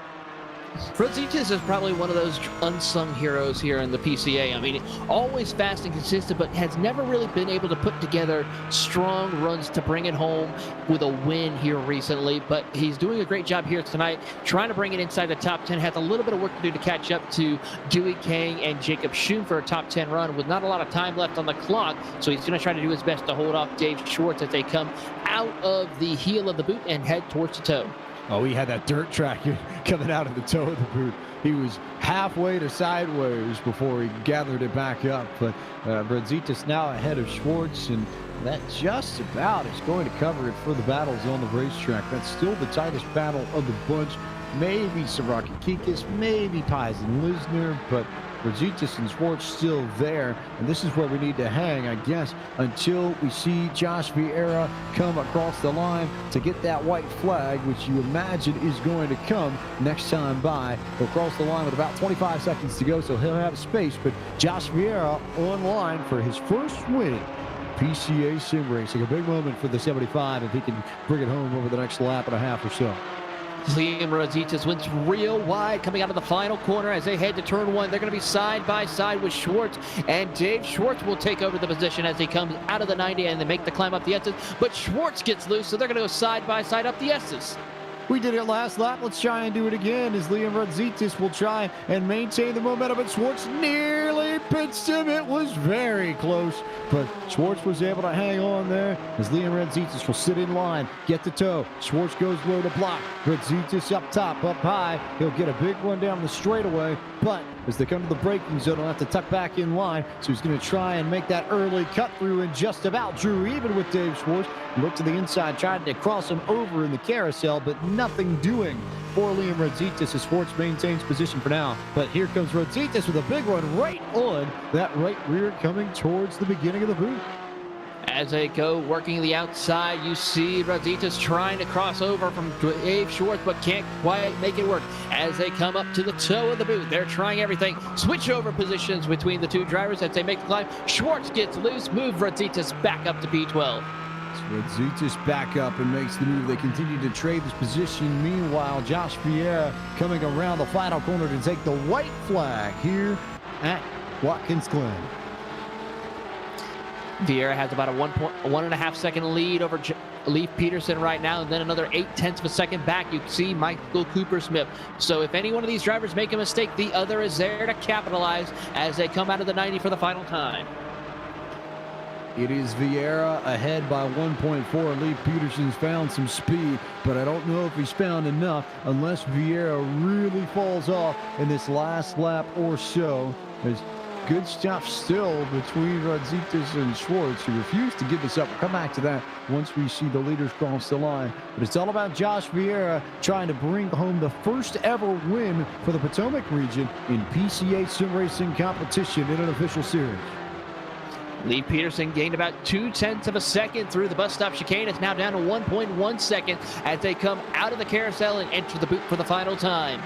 Rodzitas is probably one of those unsung heroes here in the PCA. I mean, always fast and consistent, but has never really been able to put together strong runs to bring it home with a win here recently. But he's doing a great job here tonight, trying to bring it inside the top 10. Has a little bit of work to do to catch up to Dewey Kang and Jacob Schoon for a top 10 run with not a lot of time left on the clock. So he's going to try to do his best to hold off Dave Schwartz as they come out of the heel of the boot and head towards the toe. Oh, he had that dirt track coming out of the toe of the boot. He was halfway to sideways before he gathered it back up. But Rodzitas now ahead of Schwartz, and that just about is going to cover it for the battles on the racetrack. That's still the tightest battle of the bunch. Maybe Siraki Kikis, maybe Pies and Lisner, but Rodzitas and Schwartz still there, and this is where we need to hang, I guess, until we see Josh Vieira come across the line to get that white flag, which you imagine is going to come next time by. He'll cross the line with about 25 seconds to go, so he'll have space, but Josh Vieira on line for his first win. PCA Sim Racing, a big moment for the 75 if he can bring it home over the next lap and a half or so. Liam Rodzitas wins real wide coming out of the final corner as they head to turn 1. They're going to be side by side with Schwartz, and Dave Schwartz will take over the position as he comes out of the 90 and they make the climb up the S's. But Schwartz gets loose, so they're going to go side by side up the S's. We did it last lap. Let's try and do it again as Liam Rodzitas will try and maintain the momentum, but Schwartz nearly pits him. It was very close, but Schwartz was able to hang on there as Liam Rodzitas will sit in line, get the toe. Schwartz goes low to block. Rodzitas up top, up high. He'll get a big one down the straightaway, but as they come to the braking zone. He'll have to tuck back in line, so he's going to try and make that early cut through and just about drew even with Dave Schwartz. Looked to the inside, tried to cross him over in the carousel, but nothing doing for Liam Rodzitas as Schwartz maintains position for now. But here comes Rodzitas with a big one right on that right rear coming towards the beginning of the boot. As they go working the outside, you see Rodzitas trying to cross over from Dave Schwartz, but can't quite make it work. As they come up to the toe of the boot, they're trying everything. Switch over positions between the two drivers as they make the climb. Schwartz gets loose, move Rodzitas back up to P12. Rodzitas back up and makes the move. They continue to trade this position. Meanwhile, Josh Vieira coming around the final corner to take the white flag here at Watkins Glen. Vieira has about a 1.5 second lead over Leif Peterson right now, and then another 0.8 of a second back. You see Michael Cooper-Smith. So if any one of these drivers make a mistake, the other is there to capitalize as they come out of the 90 for the final time. It is Vieira ahead by 1.4. Leif Peterson's found some speed, but I don't know if he's found enough unless Vieira really falls off in this last lap or so. There's good stuff still between Rodzitas and Schwartz, who refuse to give this up. We'll come back to that once we see the leaders cross the line. But it's all about Josh Vieira trying to bring home the first ever win for the Potomac region in PCA sim racing competition in an official series. Lee Peterson gained about 0.2 of a second through the bus stop chicane. It's now down to 1.1 second as they come out of the carousel and enter the boot for the final time.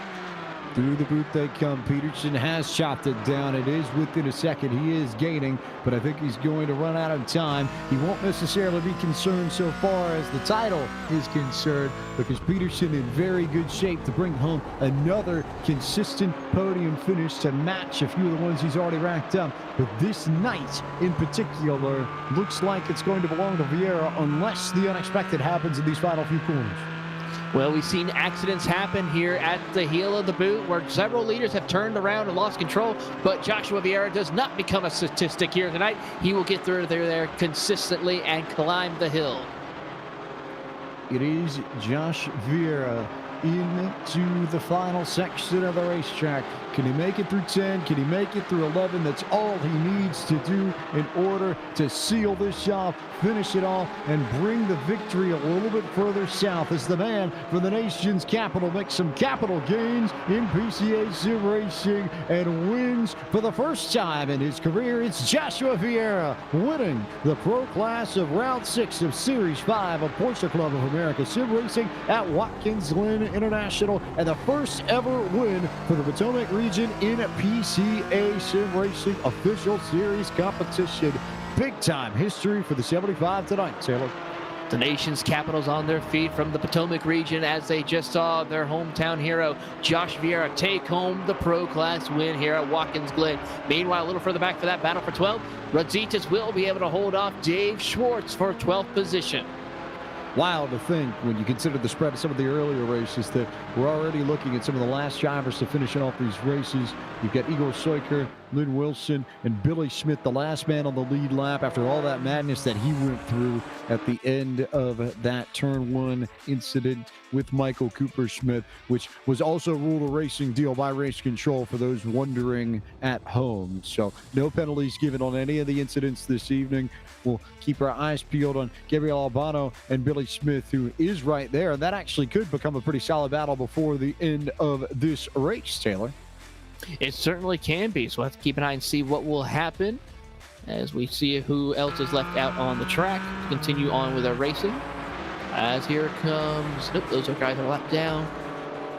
Through the boot they come. Peterson has chopped it down. It is within a second. He is gaining, but I think he's going to run out of time. He won't necessarily be concerned so far as the title is concerned, because Peterson in very good shape to bring home another consistent podium finish to match a few of the ones he's already racked up. But this night in particular looks like it's going to belong to Vieira unless the unexpected happens in these final few corners. Well, we've seen accidents happen here at the heel of the boot where several leaders have turned around and lost control, but Joshua Vieira does not become a statistic here tonight. He will get through there consistently and climb the hill. It is Josh Vieira into the final section of the racetrack. Can he make it through 10? Can he make it through 11? That's all he needs to do in order to seal this job, finish it all, and bring the victory a little bit further south as the man for the nation's capital makes some capital gains in PCA sim racing and wins for the first time in his career. It's Joshua Vieira winning the pro class of round 6 of Series 5 of Porsche Club of America sim racing at Watkins Glen International, and the first ever win for the Potomac region in a PCA sim racing official series competition. Big time history for the 75 tonight, Taylor. The nation's capital's on their feet from the Potomac region as they just saw their hometown hero, Josh Vieira, take home the pro class win here at Watkins Glen. Meanwhile, a little further back for that battle for 12, Rodzitas will be able to hold off Dave Schwartz for 12th position. Wild to think when you consider the spread of some of the earlier races that we're already looking at some of the last drivers to finish off these races. You've got Igor Soiker, Lynn Wilson, and Billy Smith, the last man on the lead lap after all that madness that he went through at the end of that turn 1 incident with Michael Cooper-Smith, which was also ruled a racing deal by race control for those wondering at home. So no penalties given on any of the incidents this evening. We'll keep our eyes peeled on Gabriel Albano and Billy Smith, who is right there. And that actually could become a pretty solid battle before the end of this race, Taylor. It certainly can be. So we'll have to keep an eye and see what will happen as we see who else is left out on the track to continue on with our racing. As here comes, nope, those are guys are a lap down.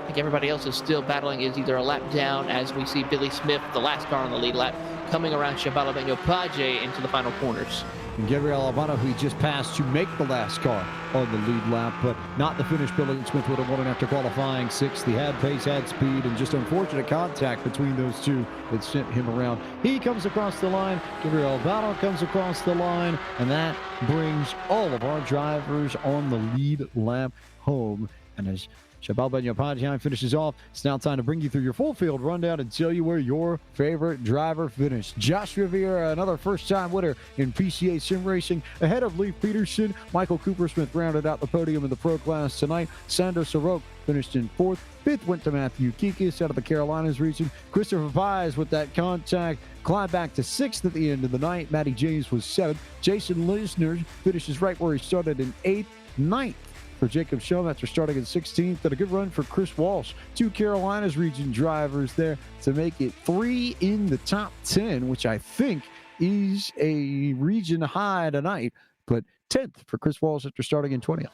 I think everybody else is still battling, is either a lap down as we see Billy Smith, the last car on the lead lap, coming around Shabala Benyo Paje into the final corners. And Gabriel Albano, who he just passed to make the last car on the lead lap, but not the finish Billy Smith would have won after qualifying 6th. He had pace, had speed, and just unfortunate contact between those two that sent him around. He comes across the line. Gabriel Albano comes across the line, and that brings all of our drivers on the lead lap home. And as Chabal Benyopadjian finishes off. It's now time to bring you through your full field rundown and tell you where your favorite driver finished. Josh Rivera, another first-time winner in PCA sim racing, ahead of Leif Peterson. Michael Coopersmith rounded out the podium in the pro class tonight. Sandro Soroke finished in 4th. 5th went to Matthew Kikis out of the Carolinas region. Christopher Vise with that contact climbed back to 6th at the end of the night. Matty James was 7th. Jason Lisner finishes right where he started in 8th. 9th for Jacob Shum after starting in 16th. And a good run for Chris Walsh. 2 Carolinas region drivers there to make it 3 in the top 10, which I think is a region high tonight. But 10th for Chris Walsh after starting in 20th.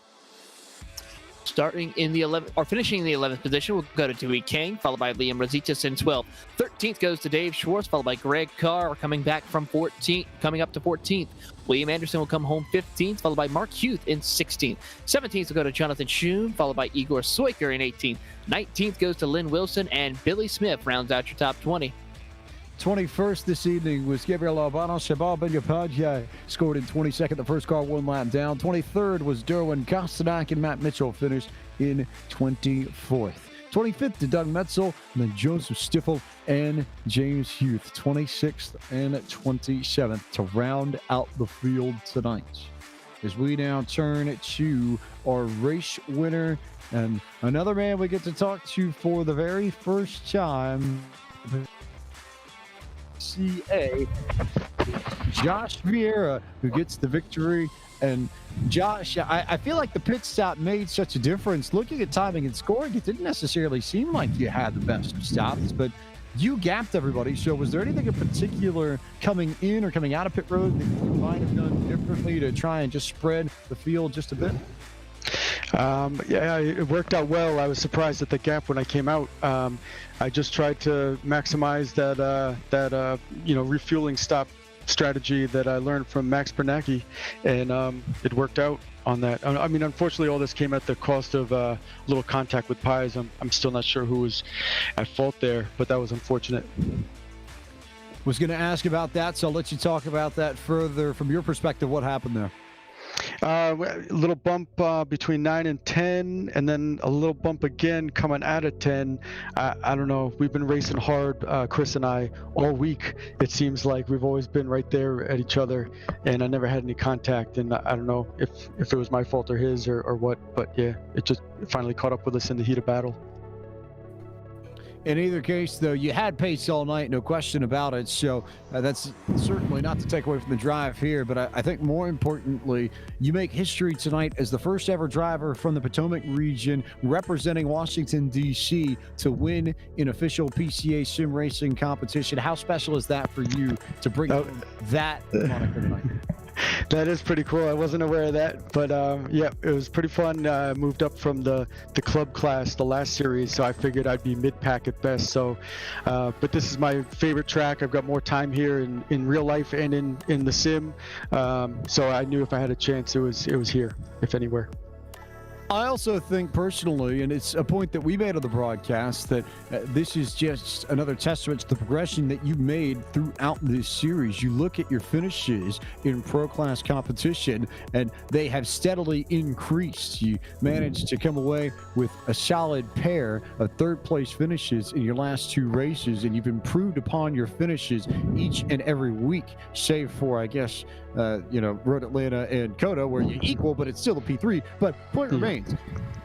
Starting in the 11th, or finishing in the 11th position, we'll go to Dewey Kang, followed by Liam Rositas in 12th. 13th goes to Dave Schwartz, followed by Greg Carr, coming back from 14th, coming up to 14th. William Anderson will come home 15th, followed by Mark Huth in 16th. 17th will go to Jonathan Schoon, followed by Igor Soiker in 18th. 19th goes to Lynn Wilson, and Billy Smith rounds out your top 20. 21st this evening was Gabriel Albano. Chabal Benyopadjian scored in 22nd. The first car 1 lap down. 23rd was Derwin Kostanak, and Matt Mitchell finished in 24th. 25th to Doug Metzel, and then Joseph Stiffel and James Huth, 26th and 27th to round out the field tonight. As we now turn to our race winner, and another man we get to talk to for the very first time. PCA, Josh Vieira, who gets the victory. And Josh, I feel like the pit stop made such a difference. Looking at timing and scoring, it didn't necessarily seem like you had the best stops, but you gapped everybody. So was there anything in particular coming in or coming out of pit road that you might have done differently to try and just spread the field just a bit? Yeah, it worked out well. I was surprised at the gap when I came out. I just tried to maximize that refueling stop strategy that I learned from Max Bernacki, and it worked out on that. I mean, unfortunately, all this came at the cost of a little contact with Pies. I'm still not sure who was at fault there, but that was unfortunate. Was going to ask about that, so I'll let you talk about that further from your perspective. What happened there? A little bump between 9 and 10, and then a little bump again coming out of 10. I don't know. We've been racing hard, Chris and I, all week. It seems like we've always been right there at each other, and I never had any contact. And I don't know if it was my fault or his or what, but yeah, it finally caught up with us in the heat of battle. In either case, though, you had pace all night, no question about it. So that's certainly not to take away from the drive here. But I think more importantly, you make history tonight as the first ever driver from the Potomac region representing Washington, D.C. to win an official PCA sim racing competition. How special is that for you to bring home that moniker tonight? That is pretty cool. I wasn't aware of that, but yeah, it was pretty fun. I moved up from the club class, the last series, so I figured I'd be mid-pack at best. So, but this is my favorite track. I've got more time here in real life and in the sim, so I knew if I had a chance, it was here, if anywhere. I also think personally, and it's a point that we made on the broadcast, that this is just another testament to the progression that you made throughout this series. You look at your finishes in pro class competition, and they have steadily increased. You managed to come away with a solid pair of third place finishes in your last 2 races, and you've improved upon your finishes each and every week, save for, I guess, Road Atlanta and Coda, where you equal, but it's still a P3. But point remains,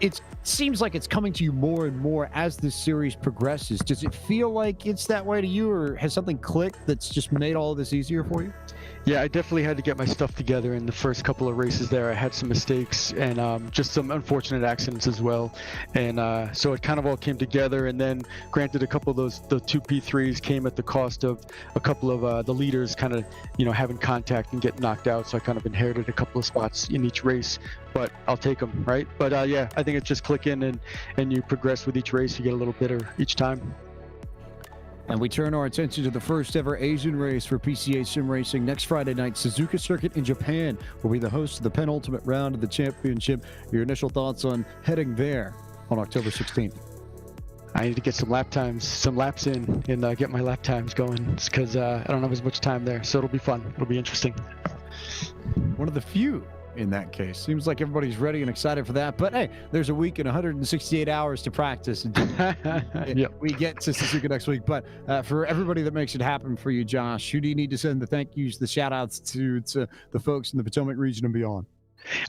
it seems like it's coming to you more and more as this series progresses. Does it feel like it's that way to you, or has something clicked that's just made all of this easier for you? Yeah, I definitely had to get my stuff together in the first couple of races there. I had some mistakes and just some unfortunate accidents as well. And so it kind of all came together. And then granted, a couple of the 2 P3s came at the cost of a couple of the leaders kind of, having contact and getting knocked out. So I kind of inherited a couple of spots in each race, but I'll take them, right? But yeah, I think it's just clicking and you progress with each race. You get a little better each time. And we turn our attention to the first ever Asian race for PCA Sim Racing next Friday night. Suzuka Circuit in Japan will be the host of the penultimate round of the championship. Your initial thoughts on heading there on October 16th? I need to get some laps in and get my lap times going because I don't have as much time there. So it'll be fun. It'll be interesting. One of the few in that case. Seems like everybody's ready and excited for that. But hey, there's a week and 168 hours to practice. And we get to Suzuka next week. But for everybody that makes it happen for you, Josh, who do you need to send the thank yous, the shout outs to the folks in the Potomac region and beyond?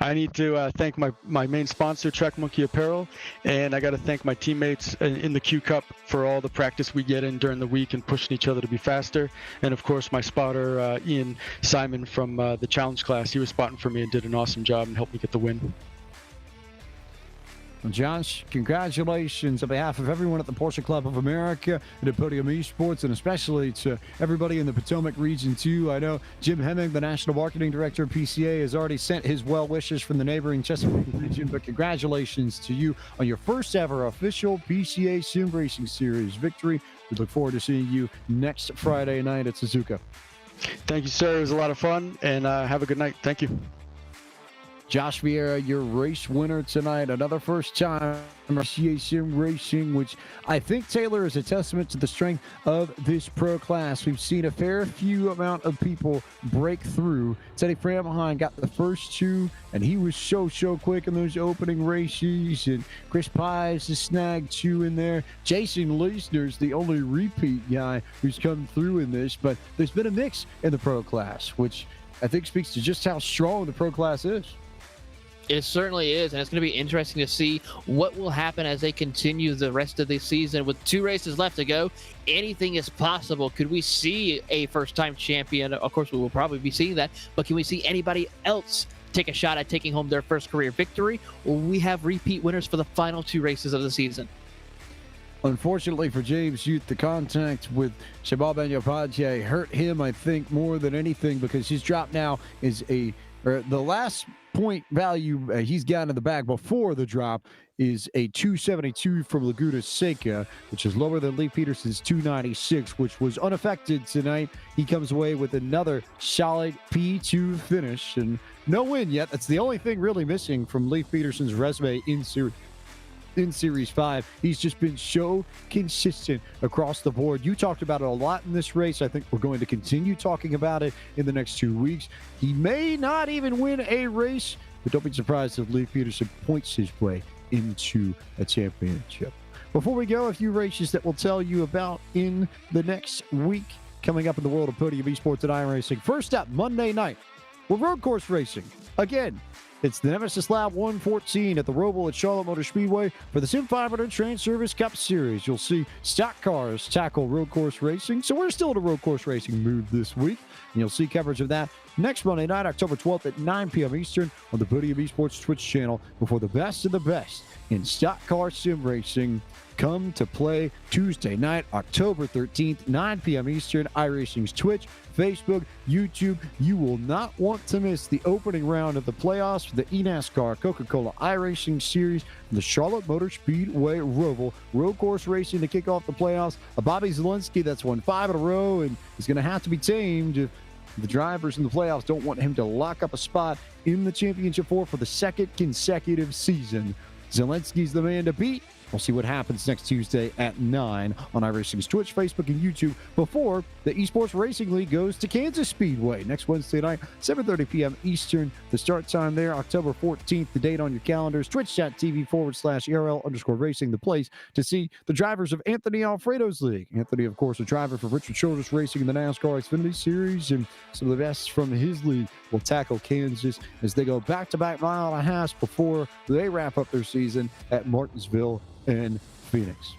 I need to thank my main sponsor, Track Monkey Apparel, and I got to thank my teammates in the Q Cup for all the practice we get in during the week and pushing each other to be faster. And of course, my spotter, Ian Simon from the challenge class, he was spotting for me and did an awesome job and helped me get the win. Well, Josh, congratulations on behalf of everyone at the Porsche Club of America and at Podium Esports, and especially to everybody in the Potomac region, too. I know Jim Hemming, the National Marketing Director of PCA, has already sent his well wishes from the neighboring Chesapeake region, but congratulations to you on your first ever official PCA Sim Racing Series victory. We look forward to seeing you next Friday night at Suzuka. Thank you, sir. It was a lot of fun, and have a good night. Thank you. Josh Vieira, your race winner tonight. Another first time PCA Sim Racing, which I think, Taylor, is a testament to the strength of this pro class. We've seen a fair few amount of people break through. Teddy Framheim got the first two, and he was so quick in those opening races. And Chris Pies has snagged two in there. Jason Leisner's the only repeat guy who's come through in this, but there's been a mix in the pro class, which I think speaks to just how strong the pro class is. It certainly is, and it's going to be interesting to see what will happen as they continue the rest of the season. With 2 races left to go, anything is possible. Could we see a first-time champion? Of course, we will probably be seeing that, but can we see anybody else take a shot at taking home their first career victory? Or will we have repeat winners for the final 2 races of the season? Unfortunately for James Youth, the contact with Shabal Ben-Yopadje hurt him, I think, more than anything, because his drop now is the last point value he's got in the bag before the drop is a 272 from Laguna Seca, which is lower than Lee Peterson's 296, which was unaffected tonight. He comes away with another solid P2 finish and no win yet. That's the only thing really missing from Lee Peterson's resume in Series 5. He's just been so consistent across the board. You talked about it a lot in this race. I think we're going to continue talking about it in the next 2 weeks. He may not even win a race, but don't be surprised if Lee Peterson points his way into a championship. Before we go, a few races that we'll tell you about in the next week coming up in the world of Podium Esports and iRacing. First up, Monday night, we're road course racing again. It's the Nemesis Lab 114 at the Roval at Charlotte Motor Speedway for the Sim 500 Train Service Cup Series. You'll see stock cars tackle road course racing, so we're still in a road course racing mood this week. And you'll see coverage of that next Monday night, October 12th at 9 p.m. Eastern on the Podium Esports Twitch channel before the best of the best in stock car sim racing come to play Tuesday night, October 13th, 9 p.m. Eastern, iRacing's Twitch, Facebook, YouTube. You will not want to miss the opening round of the playoffs for the eNASCAR Coca-Cola iRacing Series from the Charlotte Motor Speedway Roval. Road course racing to kick off the playoffs. A Bobby Zelensky that's won 5 in a row and is going to have to be tamed if the drivers in the playoffs don't want him to lock up a spot in the championship for the second consecutive season. Zelensky's the man to beat. We'll see what happens next Tuesday at 9 on iRacing's Twitch, Facebook, and YouTube before the Esports Racing League goes to Kansas Speedway next Wednesday night, 7:30 p.m. Eastern. The start time there, October 14th. The date on your calendars, twitch.tv/ERL_racing, the place to see the drivers of Anthony Alfredo's league. Anthony, of course, a driver for Richard Childress Racing in the NASCAR Xfinity Series, and some of the best from his league will tackle Kansas as they go back-to-back mile and a half before they wrap up their season at Martinsville and Phoenix.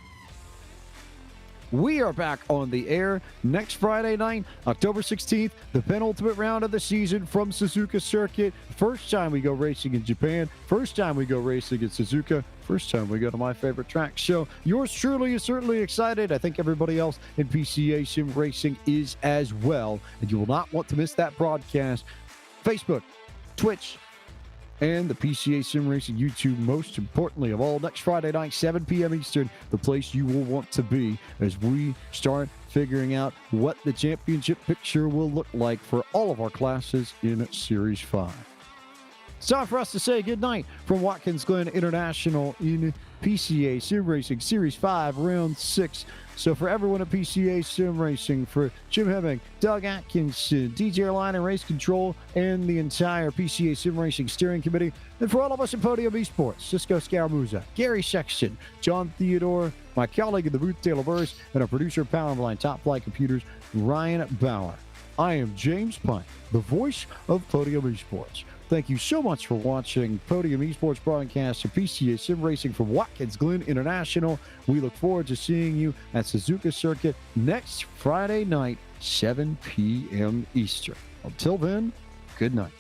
We are back on the air next Friday night, October 16th, the penultimate round of the season from Suzuka Circuit. First time we go racing in Japan. First time we go racing at Suzuka. First time we go to my favorite track. So yours truly is certainly excited. I think everybody else in PCA Sim Racing is as well. And you will not want to miss that broadcast. Facebook, Twitch, and the PCA Sim Racing YouTube, most importantly of all, next Friday night, 7 p.m. Eastern, the place you will want to be as we start figuring out what the championship picture will look like for all of our classes in Series 5. It's time for us to say goodnight from Watkins Glen International in PCA Sim Racing Series 5, Round 6. So for everyone at PCA Sim Racing, for Jim Hemming, Doug Atkinson, DJ Airline and Race Control, and the entire PCA Sim Racing Steering Committee, and for all of us at Podium Esports, Cisco Scaramuza, Gary Sexton, John Theodore, my colleague in the booth, Taylor Burris, and our producer of Powerline Top Flight Computers, Ryan Bauer. I am James Pine, the voice of Podium Esports. Thank you so much for watching Podium Esports broadcast of PCA Sim Racing from Watkins Glen International. We look forward to seeing you at Suzuka Circuit next Friday night, 7 p.m. Eastern. Until then, good night.